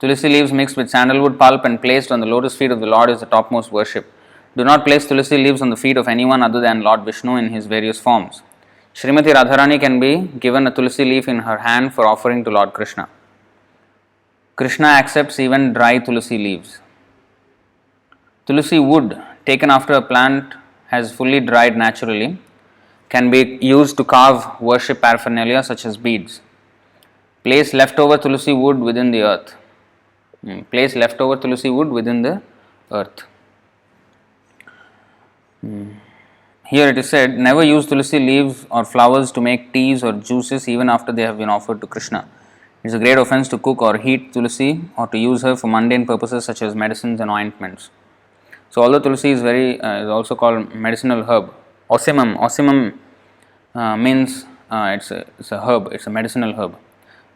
Tulsi leaves mixed with sandalwood pulp and placed on the lotus feet of the Lord is the topmost worship. Do not place Tulsi leaves on the feet of anyone other than Lord Vishnu in his various forms. Srimati Radharani can be given a Tulsi leaf in her hand for offering to Lord Krishna. Krishna accepts even dry Tulsi leaves. Tulsi wood taken after a plant has fully dried naturally can be used to carve worship paraphernalia such as beads. Place leftover Tulsi wood within the earth. Place leftover Tulsi wood within the earth. here it is said, never use tulsi leaves or flowers to make teas or juices even after they have been offered to Krishna. It is a great offense to cook or heat tulsi or to use her for mundane purposes such as medicines and ointments. So, although tulsi is is also called medicinal herb, osimum means it's a herb, it's a medicinal herb.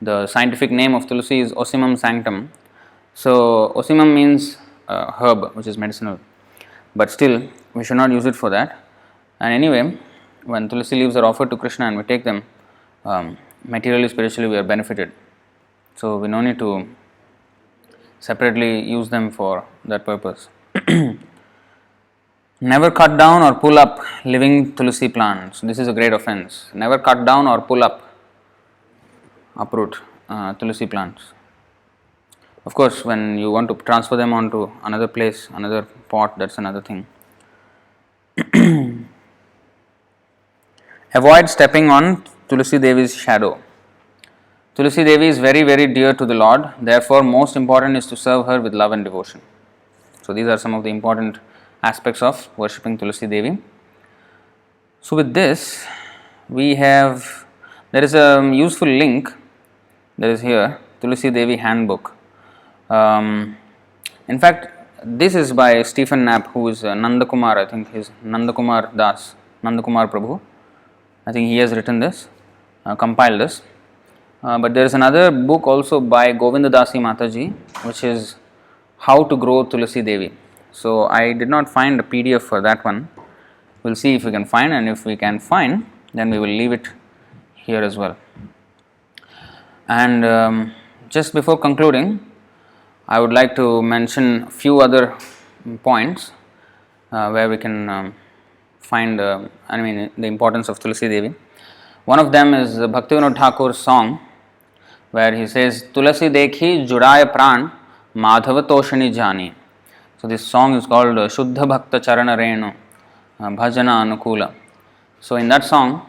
The scientific name of tulsi is Osimum sanctum. So, osimum means herb, which is medicinal, but still we should not use it for that. And anyway, when tulsi leaves are offered to Krishna and we take them, materially, spiritually, we are benefited. So, we no need to separately use them for that purpose. Never cut down or pull up living tulsi plants. This is a great offense. Never cut down or pull up, uproot tulsi plants. Of course, when you want to transfer them onto another place, another pot, that's another thing. Avoid stepping on Tulsi Devi's shadow. Tulsi Devi is very, very dear to the Lord. Therefore, most important is to serve her with love and devotion. So, these are some of the important aspects of worshipping Tulsi Devi. So, with this, there is a useful link that is here, Tulsi Devi Handbook. In fact, this is by Stephen Knapp, who is Nandakumar, I think he's Nandakumar Das, Nandakumar Prabhu. I think he has written this, compiled this. But there is another book also by Govinda Dasi Mataji, which is How to Grow Tulsi Devi. So, I did not find a PDF for that one. We will see if we can find, and if we can find, then we will leave it here as well. And just before concluding, I would like to mention a few other points where we can find the importance of Tulsi Devi. One of them is Bhaktivinoda Thakur's song, where he says, Tulasi dekhi judaya pran madhava toshani jani. So this song is called Shuddha Bhakta Charana Renu Bhajana Anukula. So in that song,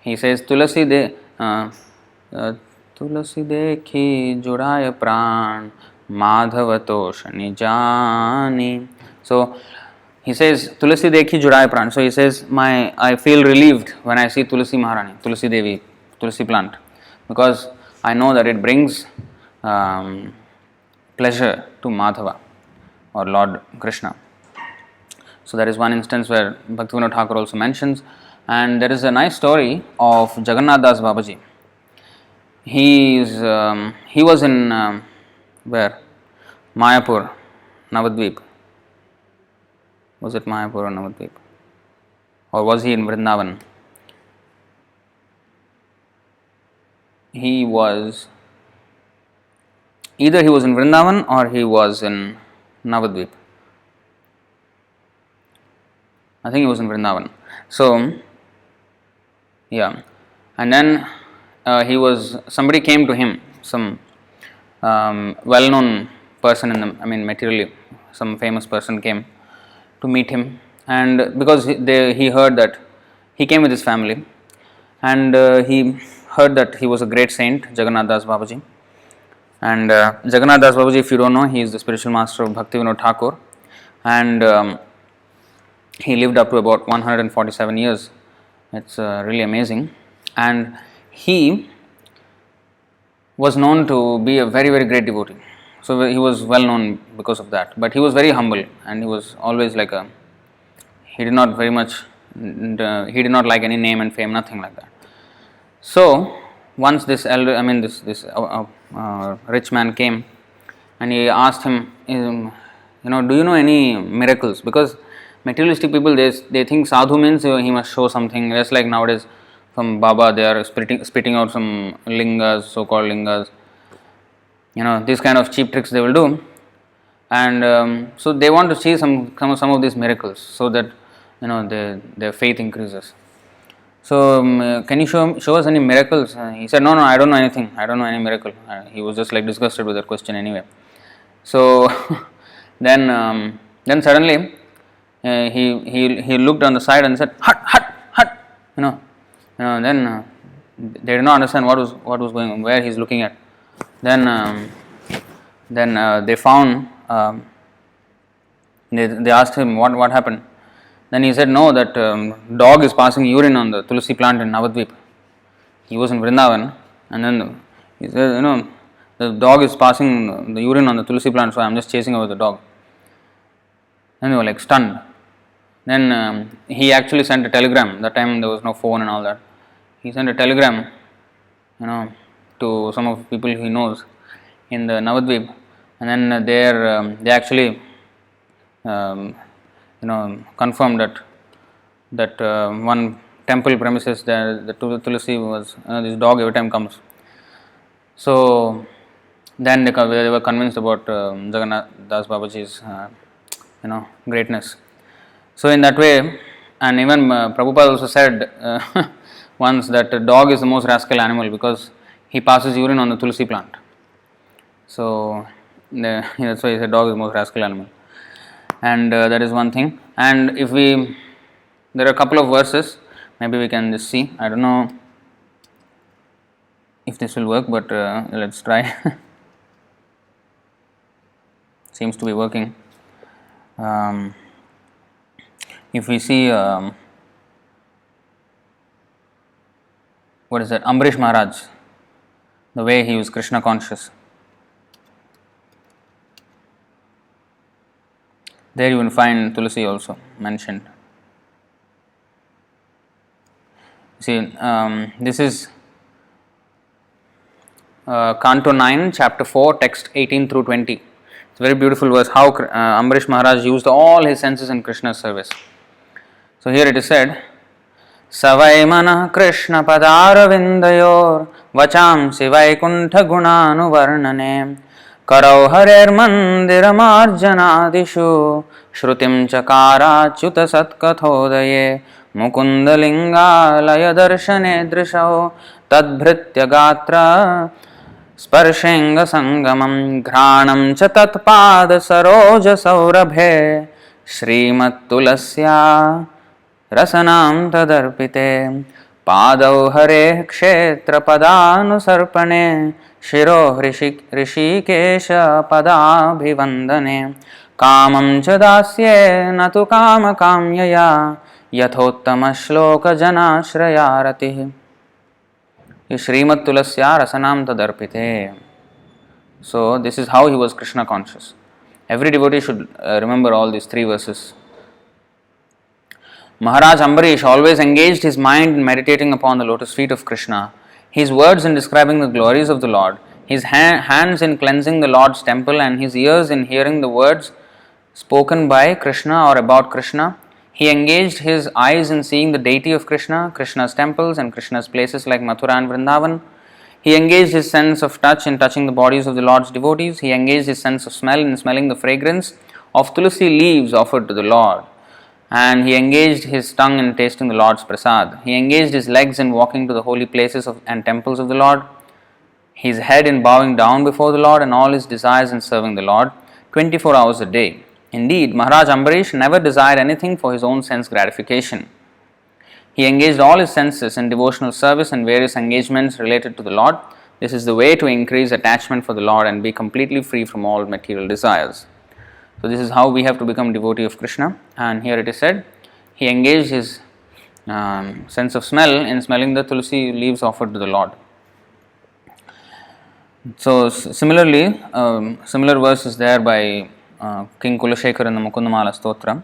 he says, Tulasi dekhi judaya pran madhava toshani jani. So he says, Tulasi dekhi judaya pran. So he says, I feel relieved when I see Tulsi Maharani, Tulsi Devi, Tulsi plant, because I know that it brings pleasure to Madhava or Lord Krishna. So that is one instance where Bhaktivinoda Thakur also mentions. And there is a nice story of Jagannath Das Babaji. He was in where? Mayapur, Navadvip. Was it Mayapur or Navadvip? Or was he in Vrindavan? Either he was in Vrindavan or he was in Navadvip. I think he was in Vrindavan. So, yeah. And then somebody came to him, some well-known person materially, some famous person came to meet him, and because he heard that he came with his family, and he heard that he was a great saint, Jagannath Das Babaji. And Jagannath Das Babaji, if you don't know, he is the spiritual master of Bhaktivinoda Thakur, and he lived up to about 147 years. It's really amazing. And he was known to be a very, very great devotee. So he was well known because of that. But he was very humble, and he was always he did not like any name and fame, nothing like that. So once this rich man came, and he asked him, do you know any miracles? Because materialistic people, they think sadhu means he must show something. Just like nowadays from Baba, they are spitting out some lingas, so-called lingas. These kind of cheap tricks they will do, and so they want to see some of these miracles, so that their faith increases. So can you show us any miracles? He said, no, I don't know anything. I don't know any miracle. He was just disgusted with that question anyway. So then suddenly he looked on the side and said, hut. Then they did not understand what was going on, where he's looking at. Then they found. They asked him what happened. Then he said, no, that dog is passing urine on the tulsi plant in Navadvip. He was in Vrindavan, and then he said, the dog is passing the urine on the tulsi plant, so I am just chasing away the dog. And they were like stunned. Then he actually sent a telegram. That time there was no phone and all that. He sent a telegram, to some of the people he knows in the Navadvip, and then they actually confirmed that one temple premises there, the tulsi was this dog every time comes. So then they were convinced about Jagannath Das Babaji's greatness. So in that way, and even Prabhupada also said once that a dog is the most rascal animal because he passes urine on the tulsi plant. So that's why he said dog is the most rascal animal. And that is one thing. And there are a couple of verses, maybe we can just see. I don't know if this will work, but let's try. Seems to be working. If we see, what is that? Ambarish Maharaj, the way he was Krishna conscious. There you will find Tulsi also mentioned. See, this is Canto 9, Chapter 4, Text 18 through 20. It's a very beautiful verse, how Ambarish Maharaj used all his senses in Krishna's service. So here it is said, Savai Mana Krishna Padaravindayor Vachamsi Vaikuntha Gunanu Varnane Karau Harer Mandiramarjanadishu Shrutim Chakara Chuta Satkathodaye Mukundalingalaya Darshane Drishao Tadbhritya Gatra Sparshenga Sangamam Ghranam Cha Tatpada Saroja Saurabhe Srimat Tulasya Rasanam Tadarpite Padau Hare Kshetra Padanusarpane Shiro Rishikesha Padabhivandane Kamam Chadasye Natu Kama Kamyaya Yathottama Shloka Janashrayarati Srimat Tulasya Rasanam Tadarpite. So this is how he was Krishna conscious. Every devotee should remember all these three verses. Maharaj Ambarish always engaged his mind in meditating upon the lotus feet of Krishna, his words in describing the glories of the Lord, his hands in cleansing the Lord's temple, and his ears in hearing the words spoken by Krishna or about Krishna. He engaged his eyes in seeing the deity of Krishna, Krishna's temples, and Krishna's places like Mathura and Vrindavan. He engaged his sense of touch in touching the bodies of the Lord's devotees. He engaged his sense of smell in smelling the fragrance of tulsi leaves offered to the Lord. And he engaged his tongue in tasting the Lord's prasad. He engaged his legs in walking to the holy places and temples of the Lord, his head in bowing down before the Lord, and all his desires in serving the Lord 24 hours a day. Indeed, Maharaj Ambarish never desired anything for his own sense gratification. He engaged all his senses in devotional service and various engagements related to the Lord. This is the way to increase attachment for the Lord and be completely free from all material desires. So this is how we have to become devotee of Krishna. And here it is said, he engaged his sense of smell in smelling the tulsi leaves offered to the Lord. So similarly, similar verse is there by King Kulashekar in the Mukundamala Stotra.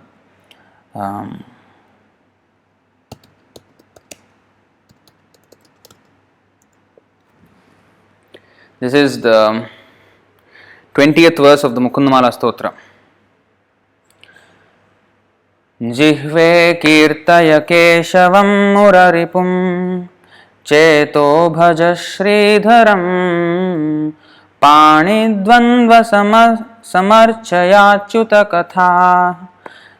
This is the 20th verse of the Mukundamala Stotra. Jihve kirtaya keshavam muraripum cheto bhaja sridharam panidvandva samarchayachyuta katha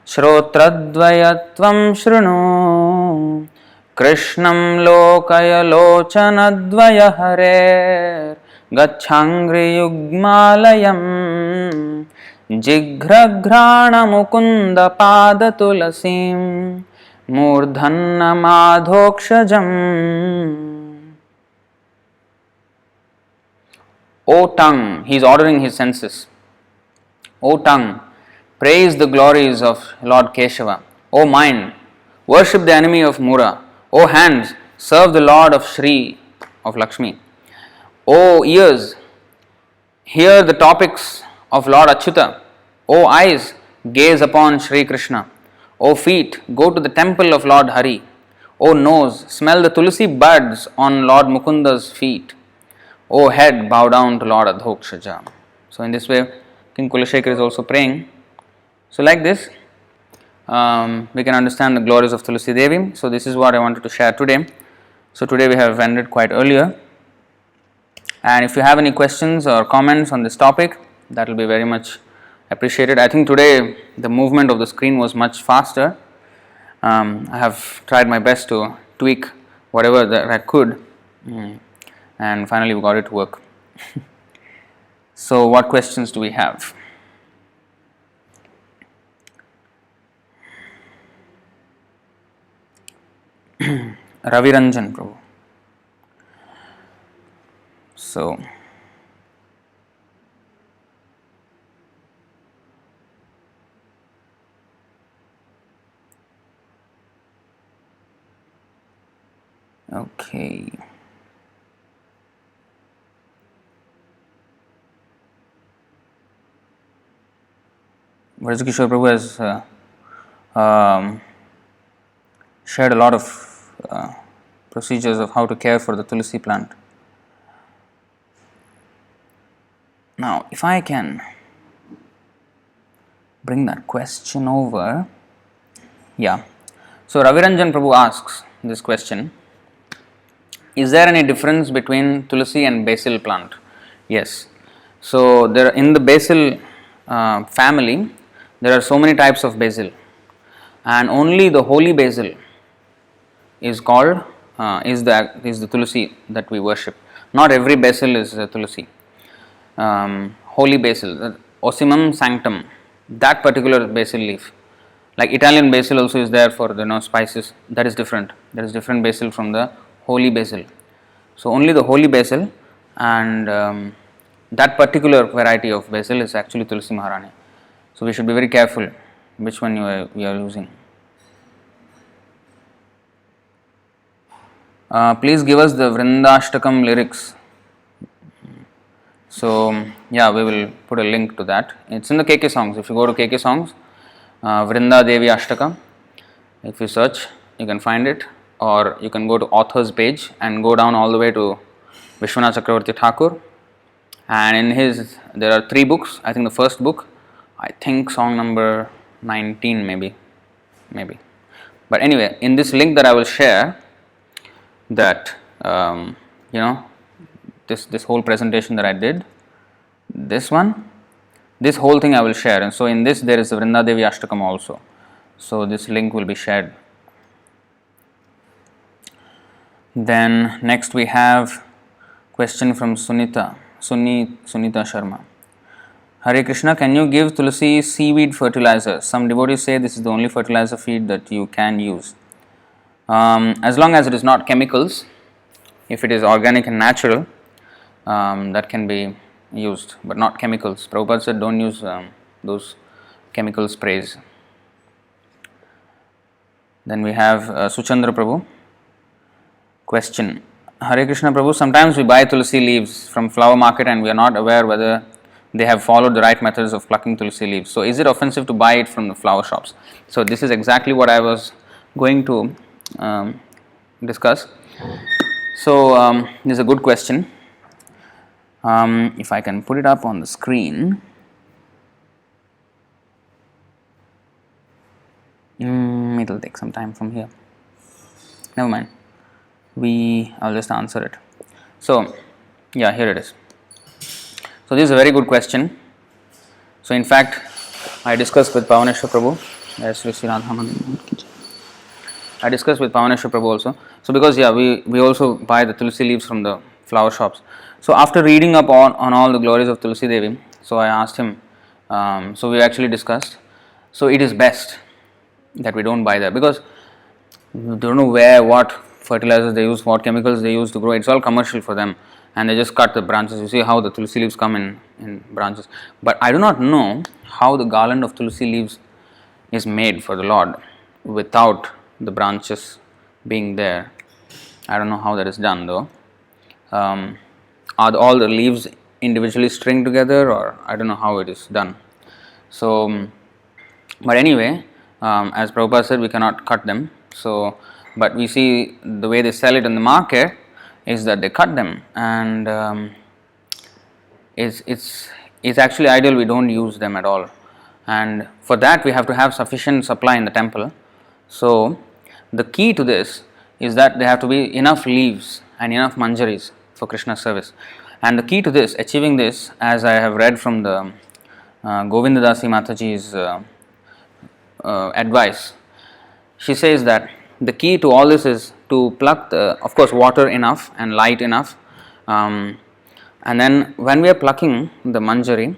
shrotradvayatvam shrunu krishnam lokaya lochanadvaya harer gacchangri yugmalayam Jighragrana mukunda pada tulasim murdhanna madhokshajam. O tongue, he is ordering his senses. O tongue, praise the glories of Lord Keshava. O mind, worship the enemy of Mura. O hands, serve the Lord of Shri, of Lakshmi. O ears, hear the topics of Lord Achyuta. O eyes, gaze upon Shri Krishna. O feet, go to the temple of Lord Hari. O nose, smell the tulsi buds on Lord Mukunda's feet. O head, bow down to Lord Adhokshaja. So in this way, King Kulashekar is also praying. So like this, we can understand the glories of Tulsi Devi. So this is what I wanted to share today. So today we have ended quite earlier. And if you have any questions or comments on this topic, that will be very much appreciated. I think today the movement of the screen was much faster. I have tried my best to tweak whatever that I could, and finally we got it to work. So what questions do we have? Ravi Ranjan Prabhu. So okay. Vrajkishore Prabhu has shared a lot of procedures of how to care for the tulsi plant. Now, if I can bring that question over, yeah. So Raviranjan Prabhu asks this question: is there any difference between tulsi and basil plant? Yes. So there, in the basil family, there are so many types of basil, and only the holy basil is called is the tulsi that we worship. Not every basil is tulsi. Holy basil, Ocimum sanctum, that particular basil leaf. Like Italian basil also is there for the spices. That is different. There is different basil from the holy basil. So only the holy basil, and that particular variety of basil is actually Tulsi Maharani. So we should be very careful which one we are using. Please give us the Vrindashtakam lyrics. So yeah, we will put a link to that. It's in the KK songs. If you go to KK songs, Vrinda Devi Ashtaka, if you search, you can find it, or you can go to author's page and go down all the way to Vishwanath Chakravarti Thakur. And in his, there are 3 books. I think the first book, I think song number 19 maybe. But anyway, in this link that I will share, that this whole presentation that I did, this whole thing I will share, and so in this there is a Vrinda Devi Ashtakam also. So this link will be shared. Then next we have question from Sunita Sharma. Hare Krishna, can you give Tulsi seaweed fertilizer? Some devotees say this is the only fertilizer feed that you can use. As long as it is not chemicals, if it is organic and natural, that can be used, but not chemicals. Prabhupada said don't use those chemical sprays. Then we have Suchandra Prabhu. Question: Hare Krishna Prabhu, sometimes we buy tulsi leaves from flower market and we are not aware whether they have followed the right methods of plucking tulsi leaves. So is it offensive to buy it from the flower shops? So this is exactly what I was going to discuss. So this is a good question. If I can put it up on the screen. It will take some time from here. Never mind. I'll just answer it. So yeah, here it is. So this is a very good question. So in fact, I discussed with Pavaneshwar Prabhu. I discussed with Pavaneshwar Prabhu also. So because we also buy the tulsi leaves from the flower shops. So after reading up on all the glories of Tulsi Devi, so I asked him, so we actually discussed, so it is best that we don't buy that, because we don't know what fertilizers they use, what chemicals they use to grow. It's all commercial for them, and they just cut the branches. You see how the Tulsi leaves come in branches. But I do not know how the garland of Tulsi leaves is made for the Lord. without the branches being there. I don't know how that is done though. Are all the leaves individually stringed together, or I don't know how it is done. So, but anyway, as Prabhupada said, we cannot cut them. So, but we see the way they sell it in the market is that they cut them, and it's actually ideal we don't use them at all. And for that we have to have sufficient supply in the temple. So, the key to this is that there have to be enough leaves and enough manjaris for Krishna's service. And the key to this, achieving this, as I have read from the Govindadasi Mataji's advice, she says that the key to all this is to pluck of course, water enough and light enough. And then when we are plucking the manjari,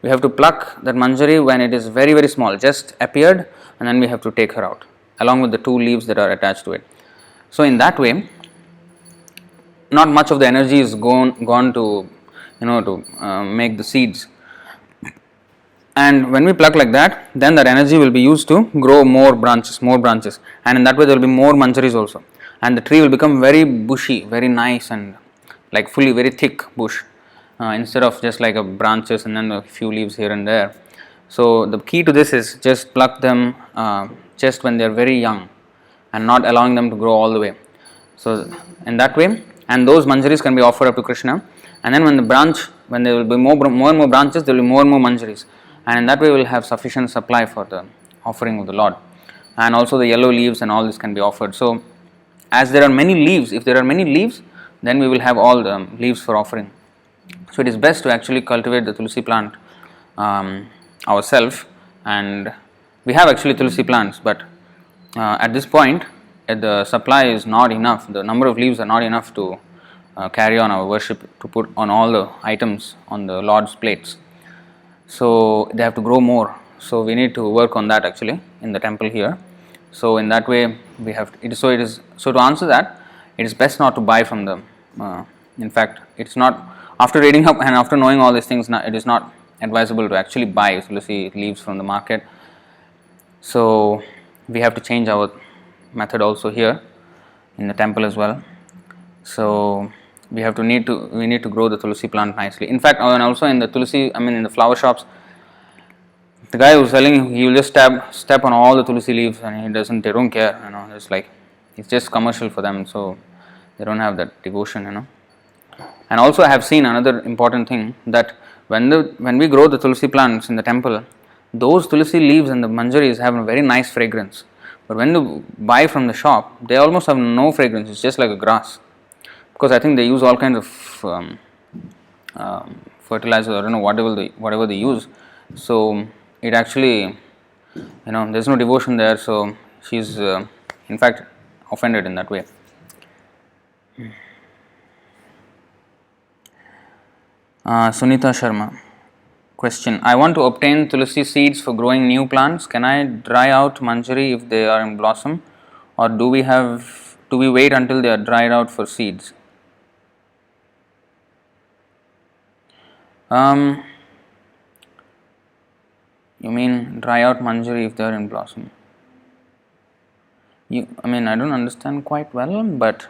we have to pluck that manjari when it is very, very small, just appeared, and then we have to take her out along with the two leaves that are attached to it. So, in that way, not much of the energy is gone to make the seeds. And when we pluck like that, then that energy will be used to grow more branches, and in that way there will be more manjaris also, and the tree will become very bushy, very nice, and like fully very thick bush, instead of just like a branches and then a few leaves here and there. So the key to this is just pluck them just when they are very young and not allowing them to grow all the way. So in that way, and those manjaris can be offered up to Krishna, and then when there will be more and more branches, there will be more and more manjaris, and in that way we will have sufficient supply for the offering of the Lord. And also the yellow leaves and all this can be offered. So as there are many leaves, if there are many leaves, then we will have all the leaves for offering. So it is best to actually cultivate the tulsi plant ourselves, and we have actually tulsi plants, but at this point the supply is not enough, the number of leaves are not enough to carry on our worship, to put on all the items on the Lord's plates. So they have to grow more, so we need to work on that actually in the temple here. So in that way we have so to answer that, it is best not to buy from them. In fact, it's not, after reading up and after knowing all these things, it is not advisable to actually buy tulsi leaves from the market. So we have to change our method also here in the temple as well. So we need to grow the tulsi plant nicely. In fact, and also in the tulsi, in the flower shops, the guy who's selling, he will just step on all the tulsi leaves, and they don't care, it's like, it's just commercial for them, so they don't have that devotion, And also I have seen another important thing, that when we grow the tulsi plants in the temple, those tulsi leaves and the manjaris have a very nice fragrance. But when you buy from the shop, they almost have no fragrance, it's just like a grass. Because I think they use all kinds of fertilizers, I don't know, whatever they use. So it actually, there's no devotion there, so she's in fact offended in that way. Sunita Sharma, question: I want to obtain tulsi seeds for growing new plants. Can I dry out manjari if they are in blossom, or do we wait until they are dried out for seeds? You mean dry out manjari if they are in blossom? I don't understand quite well, but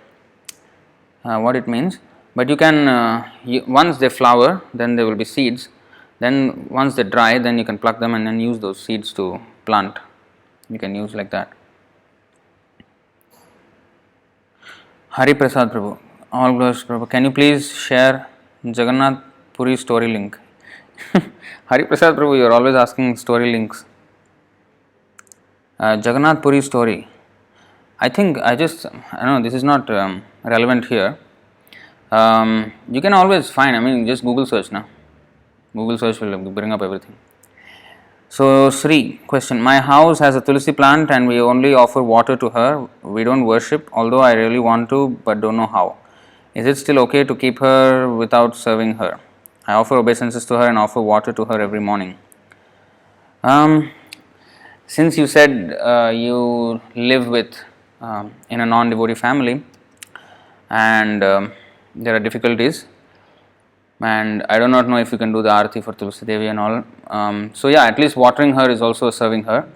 what it means. But you can, once they flower, then there will be seeds. Then once they dry, then you can pluck them and then use those seeds to plant. You can use like that. Hari Prasad Prabhu, all glories Prabhu. Can you please share Jagannath Puri story link? Hari Prasad Prabhu, you are always asking story links. Jagannath Puri story. I know this is not relevant here. You can always find, just Google search now. Google search will bring up everything. So, Sri, question: my house has a tulsi plant and we only offer water to her. We don't worship, although I really want to, but don't know how. Is it still okay to keep her without serving her? I offer obeisances to her and offer water to her every morning. Since you said you live in a non-devotee family, and there are difficulties, and I do not know if you can do the arati for Tulsi Devi and all. So yeah, at least watering her is also serving her.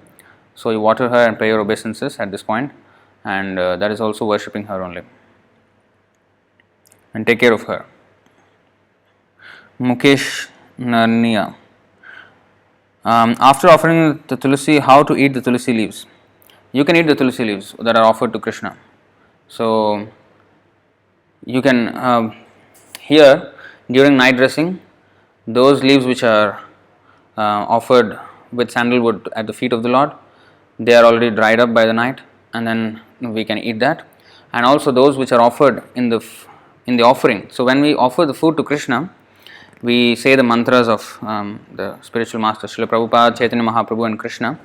So you water her and pay your obeisances at this point, and that is also worshipping her only. And take care of her. Mukesh Narnia. After offering the tulsi, how to eat the tulsi leaves? You can eat the tulsi leaves that are offered to Krishna. So you can here during night dressing, those leaves which are offered with sandalwood at the feet of the Lord, they are already dried up by the night, and then we can eat that. And also those which are offered in the offering. So when we offer the food to Krishna, we say the mantras of the spiritual master Srila Prabhupada, Chaitanya Mahaprabhu and Krishna,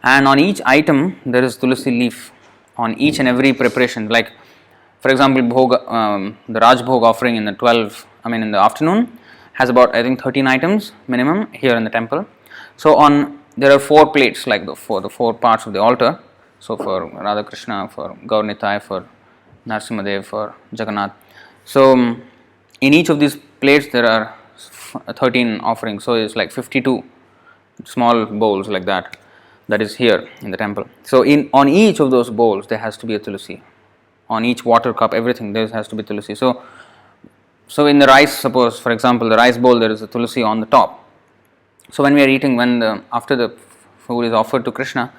and on each item there is tulsi leaf on each and every preparation. Like for example, the Raj Bhog offering in the afternoon has about I think 13 items minimum here in the temple. So there are 4 plates like the four parts of the altar. So for Radha Krishna, for Gaur Nitai, for Narasimhadev, for Jagannath. So in each of these plates there are 13 offerings. So it's like 52 small bowls like that. That is here in the temple. So on each of those bowls there has to be a tulsi. On each water cup, everything there has to be tulsi. So in the rice, suppose for example the rice bowl, there is a tulsi on the top. So when we are eating, after the food is offered to Krishna,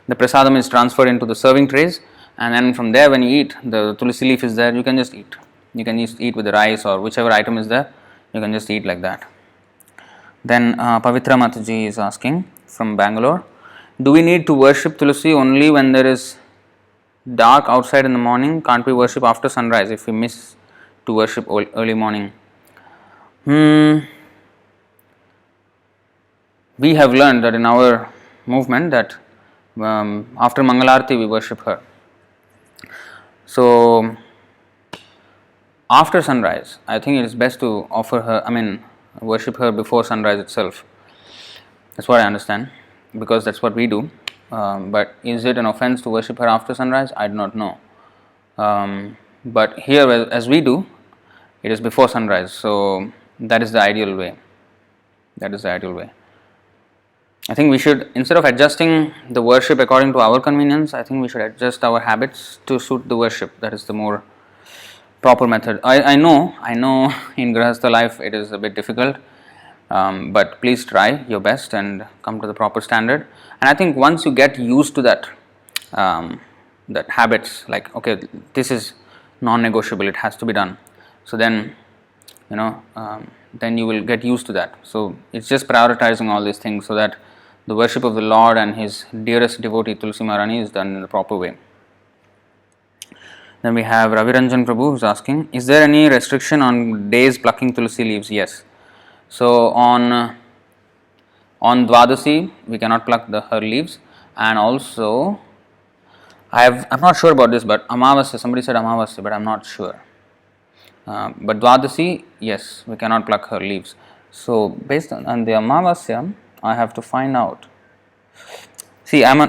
the prasadam is transferred into the serving trays, and then from there when you eat, the tulsi leaf is there, you can just eat. You can just eat with the rice or whichever item is there, you can just eat like that. Then Pavitra Mataji is asking from Bangalore, do we need to worship tulsi only when there is dark outside in the morning? Can't we worship after sunrise if we miss to worship early morning? We have learned that in our movement that after Mangalarti we worship her. So after sunrise, I think it is best to worship her before sunrise itself. That's what I understand, because that's what we do. But is it an offense to worship her after sunrise? I do not know. But here, as we do, it is before sunrise. So that is the ideal way. I think we should, instead of adjusting the worship according to our convenience, I think we should adjust our habits to suit the worship. That is the more proper method. I know in Grihastha life it is a bit difficult, but please try your best and come to the proper standard. And I think once you get used to that habits, like okay, this is non-negotiable, it has to be done. So then then you will get used to that. So it's just prioritizing all these things so that the worship of the Lord and His dearest devotee Tulsi Maharani is done in the proper way. Then we have Raviranjan Prabhu who is asking, is there any restriction on days plucking tulsi leaves? Yes. So on Dwadasi we cannot pluck her leaves, and also I'm not sure about this, but Amavasya, somebody said Amavasya, but I'm not sure. But Dwadasi, yes, we cannot pluck her leaves. So based on the Amavasya, I have to find out. See, I'm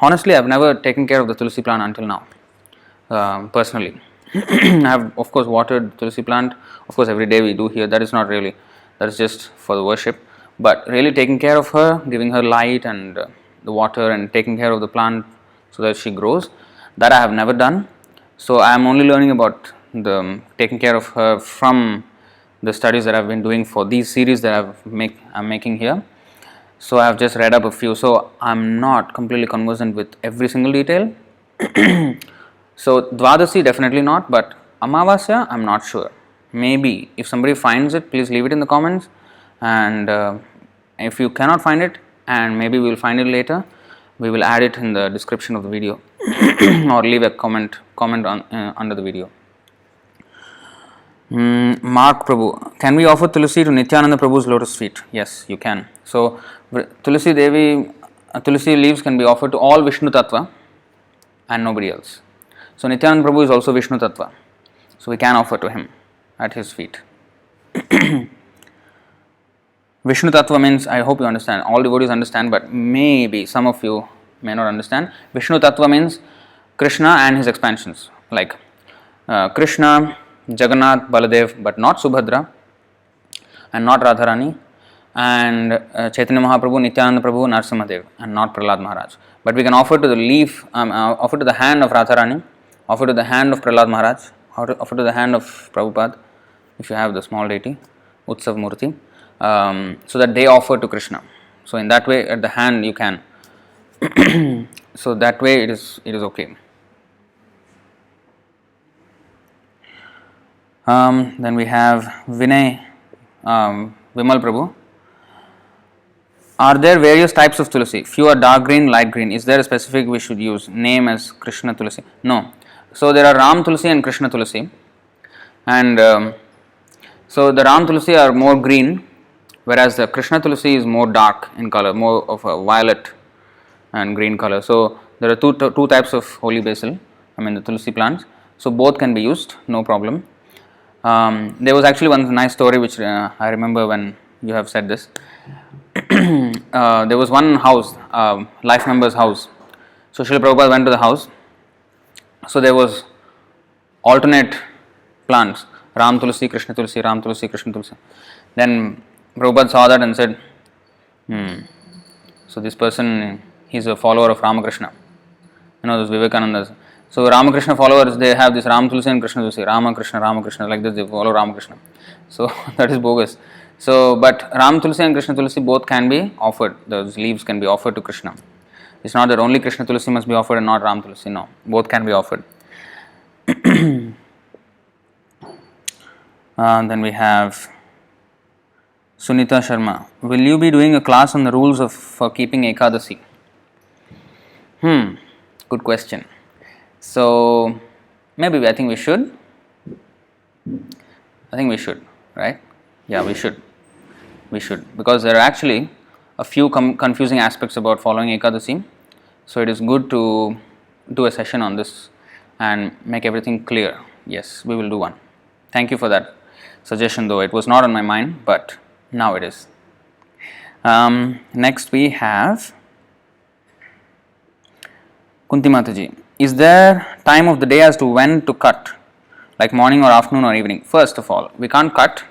honestly I've never taken care of the tulsi plant until now. Personally, I have of course watered tulsi plant. Of course, every day we do here. That is not really. That is just for the worship. But really taking care of her, giving her light and the water, and taking care of the plant so that she grows, that I have never done. So I am only learning about the taking care of her from the studies that I've been doing for these series that I'm making here. So I have just read up a few. So I'm not completely conversant with every single detail. So Dwadasi definitely not, but Amavasya I'm not sure. Maybe if somebody finds it, please leave it in the comments, and if you cannot find it, and maybe we will find it later, we will add it in the description of the video or leave a comment on under the video. Mark Prabhu, can we offer tulsi to Nityananda Prabhu's lotus feet? Yes, you can. So Tulsi leaves can be offered to all Vishnu Tattva and nobody else. So Nityananda Prabhu is also Vishnu Tattva, so we can offer to him at his feet. Vishnu Tattva means, I hope you understand, all devotees understand, but maybe some of you may not understand. Vishnu Tattva means Krishna and his expansions, like Krishna, Jagannath, Baladev, but not Subhadra and not Radharani, and Chaitanya Mahaprabhu, Nityananda Prabhu, Narasimhadev, and not Prahlad Maharaj. But we can offer to the leaf, offer to the hand of Radharani, offer to the hand of Prahlad Maharaj, offer to the hand of Prabhupada, if you have the small deity, Utsav Murti, so that they offer to Krishna. So in that way, at the hand you can. So that way it is okay. Then we have Vinay Vimal Prabhu. Are there various types of tulsi? Few are dark green, light green. Is there a specific we should use? Name as Krishna tulsi? No. So there are Ram tulsi and Krishna tulsi, and so the Ram tulsi are more green, whereas the Krishna tulsi is more dark in color, more of a violet and green color. So there are two types of holy basil, the tulsi plants. So both can be used, no problem. There was actually one nice story which I remember when you have said this. There was one house, life member's house. So Srila Prabhupada went to the house. So there was alternate plants, Ram tulsi, Krishna tulsi, Ram tulsi, Krishna tulsi. Then Prabhupada saw that and said, so this person, he's a follower of Ramakrishna. Those Vivekanandas. So Ramakrishna followers, they have this Ram tulsi and Krishna tulsi, Ramakrishna, like this, they follow Ramakrishna. So that is bogus. So, but Ram tulsi and Krishna tulsi both can be offered. Those leaves can be offered to Krishna. It's not that only Krishna tulsi must be offered and not Ram tulsi. No, both can be offered. Then we have Sunita Sharma. Will you be doing a class on the rules for keeping Ekadasi? Good question. So maybe I think we should. Right? Yeah, we should. Because there are actually a few confusing aspects about following Ekadasi. So it is good to do a session on this and make everything clear. Yes, we will do one. Thank you for that suggestion, though it was not on my mind, but now it is. Next we have Kunti Mataji. Is there time of the day as to when to cut, like morning or afternoon or evening? First of all, we can't cut,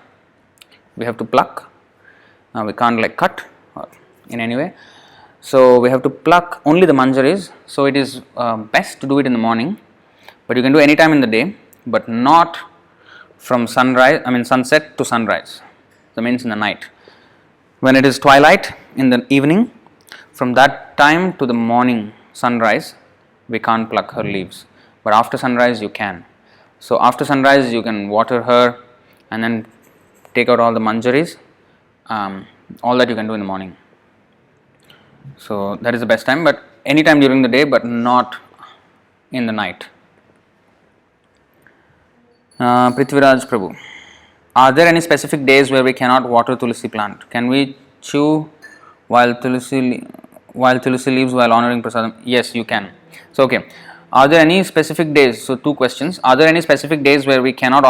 we have to pluck. We can't cut or in any way. So we have to pluck only the manjaris. So it is best to do it in the morning, but you can do any time in the day, but not from sunset to sunrise. That means in the night. When it is twilight in the evening, from that time to the morning sunrise, we can't pluck her leaves. But after sunrise, you can. So after sunrise, you can water her and then take out all the manjaris. All that you can do in the morning. So that is the best time, but any time during the day, but not in the night. Prithviraj Prabhu. Are there any specific days where we cannot water tulsi plant? Can we chew while tulsi leaves while honoring prasadam? Yes, you can. So okay, are there any specific days? So two questions. Are there any specific days where we cannot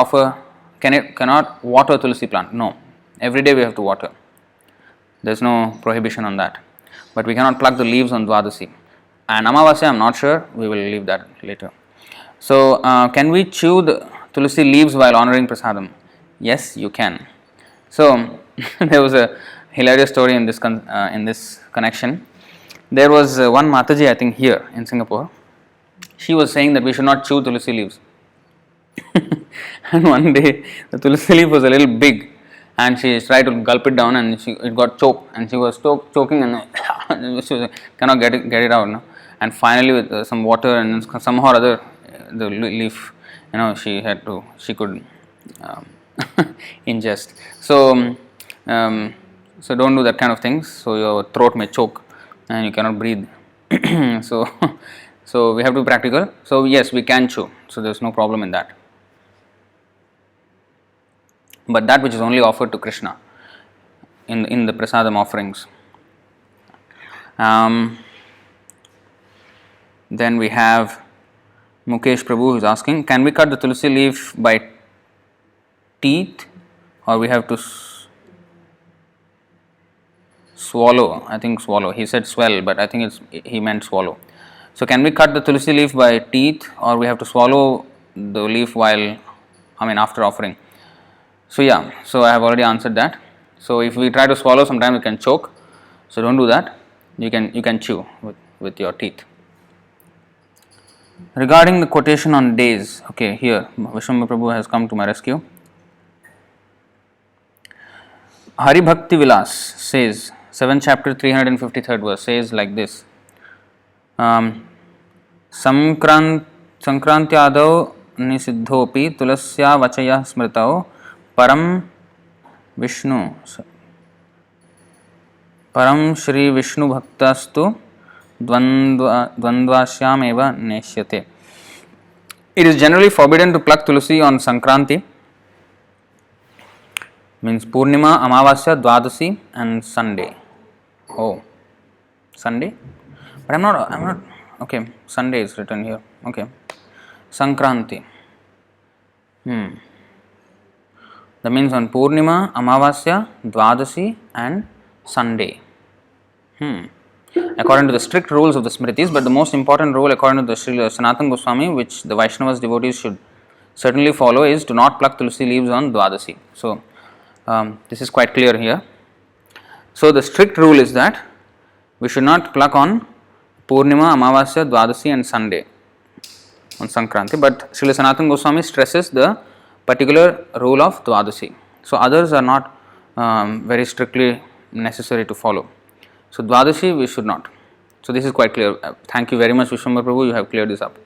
water tulsi plant? No. Every day we have to water. There is no prohibition on that. But we cannot pluck the leaves on Dwadasi. And Amavasya, I am not sure. We will leave that later. So can we chew the tulsi leaves while honoring prasadam? Yes, you can. So there was a hilarious story in this connection. There was one Mataji, I think here in Singapore. She was saying that we should not chew tulsi leaves. And one day the tulsi leaf was a little big, and she tried to gulp it down, and it got choked, and she was choking, and she cannot get it out. No? And finally, with some water and somehow or other, the leaf, she could ingest. So don't do that kind of things. So your throat may choke, and you cannot breathe. So we have to be practical. So yes, we can chew. So there is no problem in that. But that which is only offered to Krishna in the prasadam offerings. Then we have Mukesh Prabhu who is asking, can we cut the tulsi leaf by teeth, or we have to swallow? I think swallow. He said swell, but I think he meant swallow. So can we cut the tulsi leaf by teeth, or we have to swallow the leaf after offering? So yeah, so I have already answered that. So if we try to swallow, sometimes we can choke. So don't do that. You can chew with your teeth. Regarding the quotation on days, okay, here Vishwambara Prabhu has come to my rescue. Hari Bhakti Vilas says, 7th chapter 353rd verse says like this. Sankrantyadau nisiddhopi tulasya vachaya smritau param Vishnu Param Shri Vishnu Bhaktastu Dvandvashyam eva neshyate. It is generally forbidden to pluck tulsi on Sankranti, means Purnima, Amavasya, Dwadasi and Sunday. Oh, Sunday? But I'm not, okay, Sunday is written here, okay. Sankranti. That means on Purnima, Amavasya, Dwadasi and Sunday. According to the strict rules of the Smritis, but the most important rule according to the Sri Sanatana Goswami, which the Vaishnavas devotees should certainly follow, is to not pluck tulsi leaves on Dwadasi. So, this is quite clear here. So, the strict rule is that we should not pluck on Purnima, Amavasya, Dwadasi and Sunday on Sankranti, but Srila Sanatana Goswami stresses the particular rule of Dwadasi. So, others are not very strictly necessary to follow. So, Dwadasi we should not. So, this is quite clear. Thank you very much, Vishwambara Prabhu, you have cleared this up.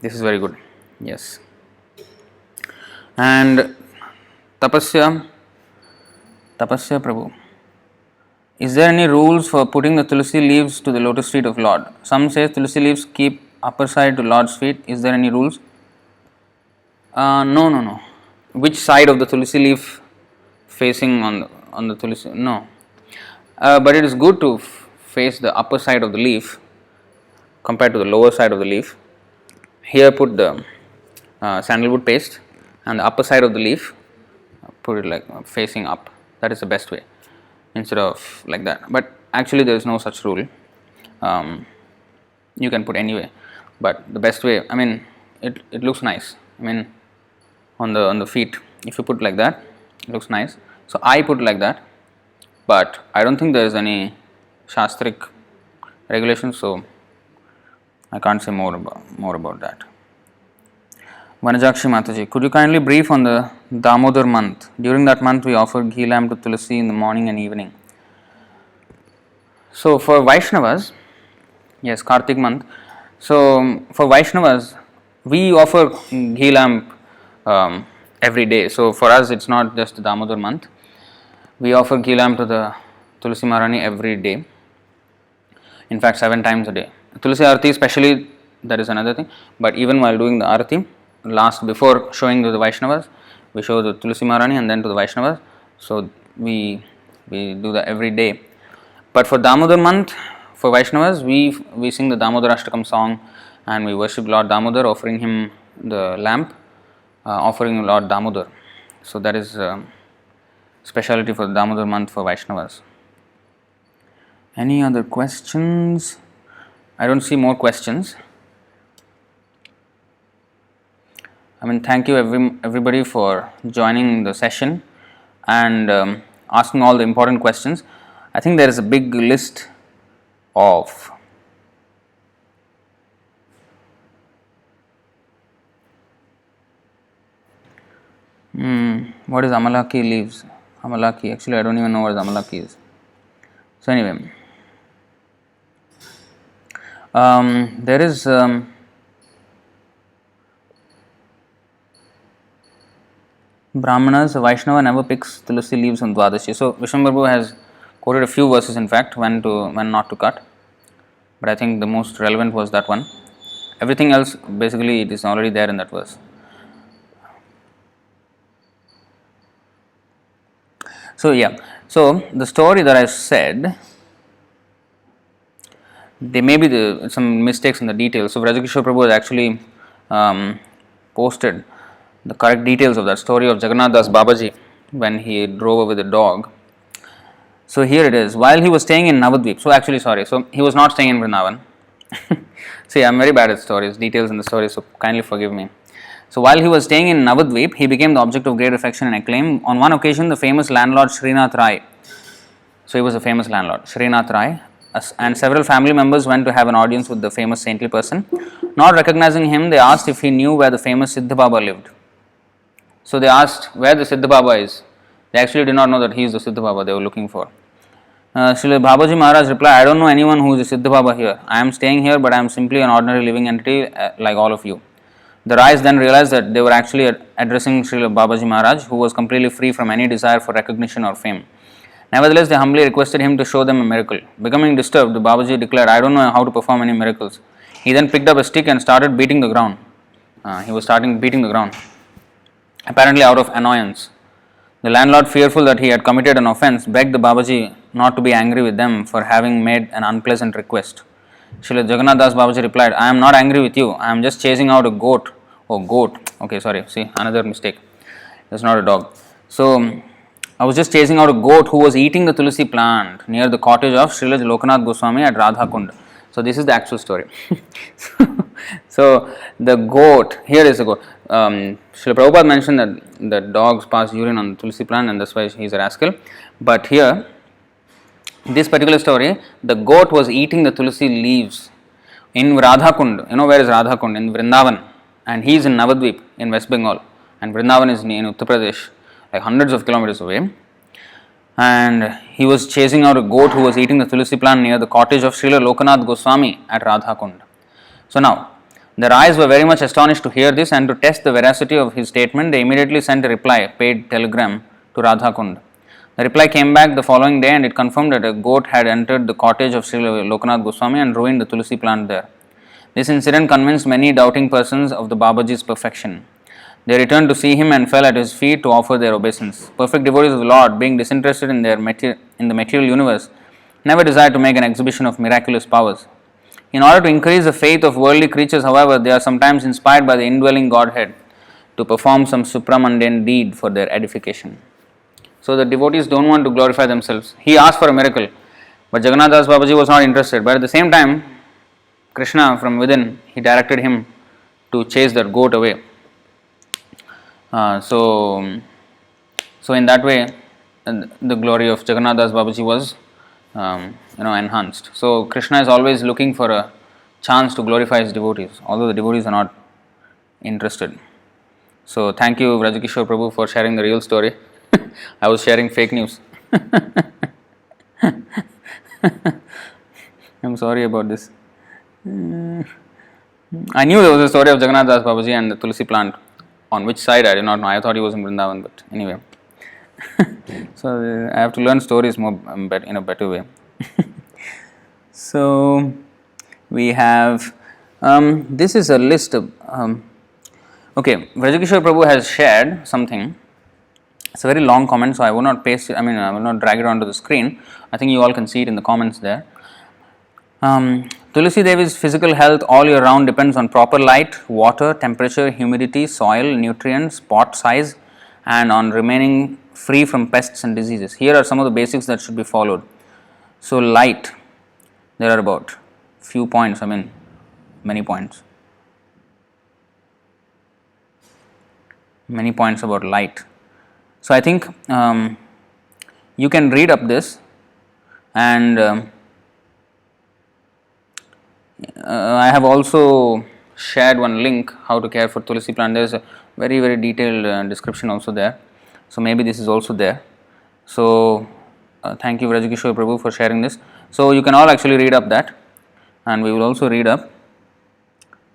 This is very good. Yes. And Tapasya Prabhu. Is there any rules for putting the tulsi leaves to the lotus feet of Lord? Some say tulsi leaves keep upper side to Lord's feet. Is there any rules? No. Which side of the tulsi leaf facing on the tulsi? No. But it is good to face the upper side of the leaf compared to the lower side of the leaf. Here put the sandalwood paste and the upper side of the leaf put it like facing up. That is the best way instead of like that. But actually there is no such rule. You can put anyway, but the best way, I mean, it looks nice. I mean, on the feet, if you put like that, it looks nice. So I put like that, but I don't think there is any Shastric regulation, so I can't say more about that. Vanajakshi Mataji, could you kindly brief on the Damodar month? During that month, we offer ghee lamp to Tulasi in the morning and evening. So for Vaishnavas, yes, Kartik month. So for Vaishnavas, we offer ghee lamp every day. So for us, it's not just the Damodar month. We offer ghee lamp to the Tulasi Maharani every day. In fact, 7 times a day. Tulasi Arati especially, that is another thing. But even while doing the Arati, before showing to the Vaishnavas, we show the Tulasi Maharani and then to the Vaishnavas. So we do that every day. But for Damodar month, for Vaishnavas, we sing the Damodar Ashtakam song and we worship Lord Damodar, offering him the lamp, offering Lord Damodar. So that is speciality for the Damodar month for Vaishnavas. Any other questions? I don't see more questions. I mean, thank you everybody for joining the session and asking all the important questions. I think there is a big list of what is Amalaki leaves? Amalaki, actually I don't even know what Amalaki is. So anyway, there is Brahmanas, Vaishnava never picks Tulasi leaves on Dwadashi. So Vishwambara Prabhu has quoted a few verses in fact when not to cut, but I think the most relevant was that one. Everything else basically it is already there in that verse. So yeah, so the story that I said, there may be some mistakes in the details. So Vrajakishore Prabhu has actually posted the correct details of that story of Jagannath Das Babaji when he drove over the dog. So here it is. While he was staying in Navadvip, so he was not staying in Vrindavan. See, I am very bad at stories, details in the story, so kindly forgive me. So while he was staying in Navadvip, he became the object of great affection and acclaim. On one occasion, the famous landlord Srinath Rai, so he was a famous landlord, Srinath Rai, and several family members went to have an audience with the famous saintly person. Not recognizing him, they asked if he knew where the famous Siddha Baba lived. So they asked where the Siddha Baba is. They actually did not know that he is the Siddha Baba they were looking for. Srila Babaji Maharaj replied, I don't know anyone who is a Siddha Baba here. I am staying here, but I am simply an ordinary living entity like all of you. The Rais then realized that they were actually addressing Srila Babaji Maharaj, who was completely free from any desire for recognition or fame. Nevertheless, they humbly requested him to show them a miracle. Becoming disturbed, Babaji declared, I don't know how to perform any miracles. He then picked up a stick and started beating the ground. He was starting beating the ground, apparently out of annoyance. The landlord, fearful that he had committed an offence, begged the Babaji not to be angry with them for having made an unpleasant request. Srila Jagannath Das Babaji replied, I am not angry with you. I am just chasing out a goat. Oh, goat. Okay, sorry. See, another mistake. It's not a dog. So, I was just chasing out a goat who was eating the tulsi plant near the cottage of Srila Lokanath Goswami at Radhakund. So this is the actual story. So the goat, here is a goat. Srila Prabhupada mentioned that the dogs pass urine on the tulsi plant and that's why he is a rascal. But here, this particular story, the goat was eating the tulsi leaves in Radhakund. You know where is Radhakund? In Vrindavan. And he is in Navadvip in West Bengal. And Vrindavan is in Uttar Pradesh, like hundreds of kilometers away, and he was chasing out a goat who was eating the tulsi plant near the cottage of Srila Lokanath Goswami at Radhakund. So now, the Rais were very much astonished to hear this, and to test the veracity of his statement, they immediately sent a reply, paid telegram to Radhakund. The reply came back the following day, and it confirmed that a goat had entered the cottage of Srila Lokanath Goswami and ruined the tulsi plant there. This incident convinced many doubting persons of the Babaji's perfection. They returned to see him and fell at his feet to offer their obeisance. Perfect devotees of the Lord, being disinterested in the material universe, never desired to make an exhibition of miraculous powers. In order to increase the faith of worldly creatures, however, they are sometimes inspired by the indwelling Godhead to perform some supramundane deed for their edification. So the devotees don't want to glorify themselves. He asked for a miracle, but Jagannath Das Babaji was not interested. But at the same time, Krishna from within, he directed him to chase that goat away. So in that way, the glory of Jagannath Das Babaji was, enhanced. So Krishna is always looking for a chance to glorify his devotees, although the devotees are not interested. So thank you, Vrajakishore Prabhu, for sharing the real story. I was sharing fake news. I'm sorry about this. I knew there was a story of Jagannath Das Babaji and the Tulsi plant. On which side I did not know. I thought he was in Vrindavan, but anyway. So I have to learn stories more in a better way. So we have this is a list of okay. Vrajakishore Prabhu has shared something. It's a very long comment, so I will not paste it. I will not drag it onto the screen. I think you all can see it in the comments there. Tulsi Devi's physical health all year round depends on proper light, water, temperature, humidity, soil, nutrients, pot size, and on remaining free from pests and diseases. Here are some of the basics that should be followed. So light, there are about few points, many points. Many points about light. So I think you can read up this and I have also shared one link how to care for Tulsi plant. There is a very very detailed description also there. So maybe this is also there. So thank you Vrajakishore Prabhu for sharing this. So you can all actually read up that, and we will also read up,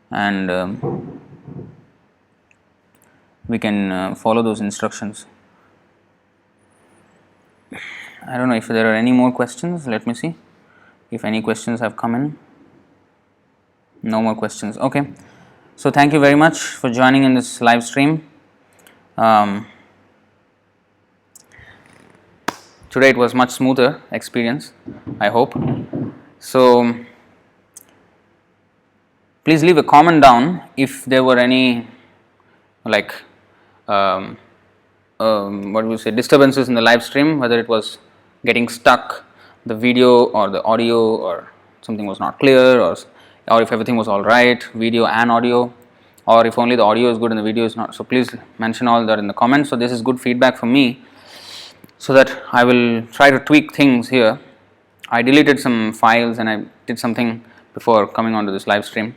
and we can follow those instructions. I don't know if there are any more questions. Let me see if any questions have come in. No more questions. Okay. So thank you very much for joining in this live stream. Today it was much smoother experience, I hope. So please leave a comment down if there were any disturbances in the live stream, whether it was getting stuck, the video or the audio, or something was not clear, or if everything was all right, video and audio. or if only the audio is good and the video is not. So please mention all that in the comments. So this is good feedback for me, so that I will try to tweak things here. I deleted some files and I did something before coming onto this live stream.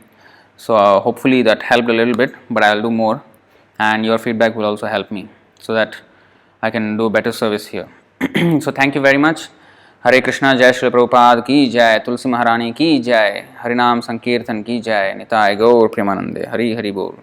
So hopefully that helped a little bit, but I will do more, and your feedback will also help me so that I can do a better service here. So thank you very much. हरे कृष्णा, जय श्री प्रभुपाद की जय, तुलसी महारानी की जय, हरिनाम संकीर्तन की जय, निताय गौर प्रेमानंदे, हरि हरि बोल.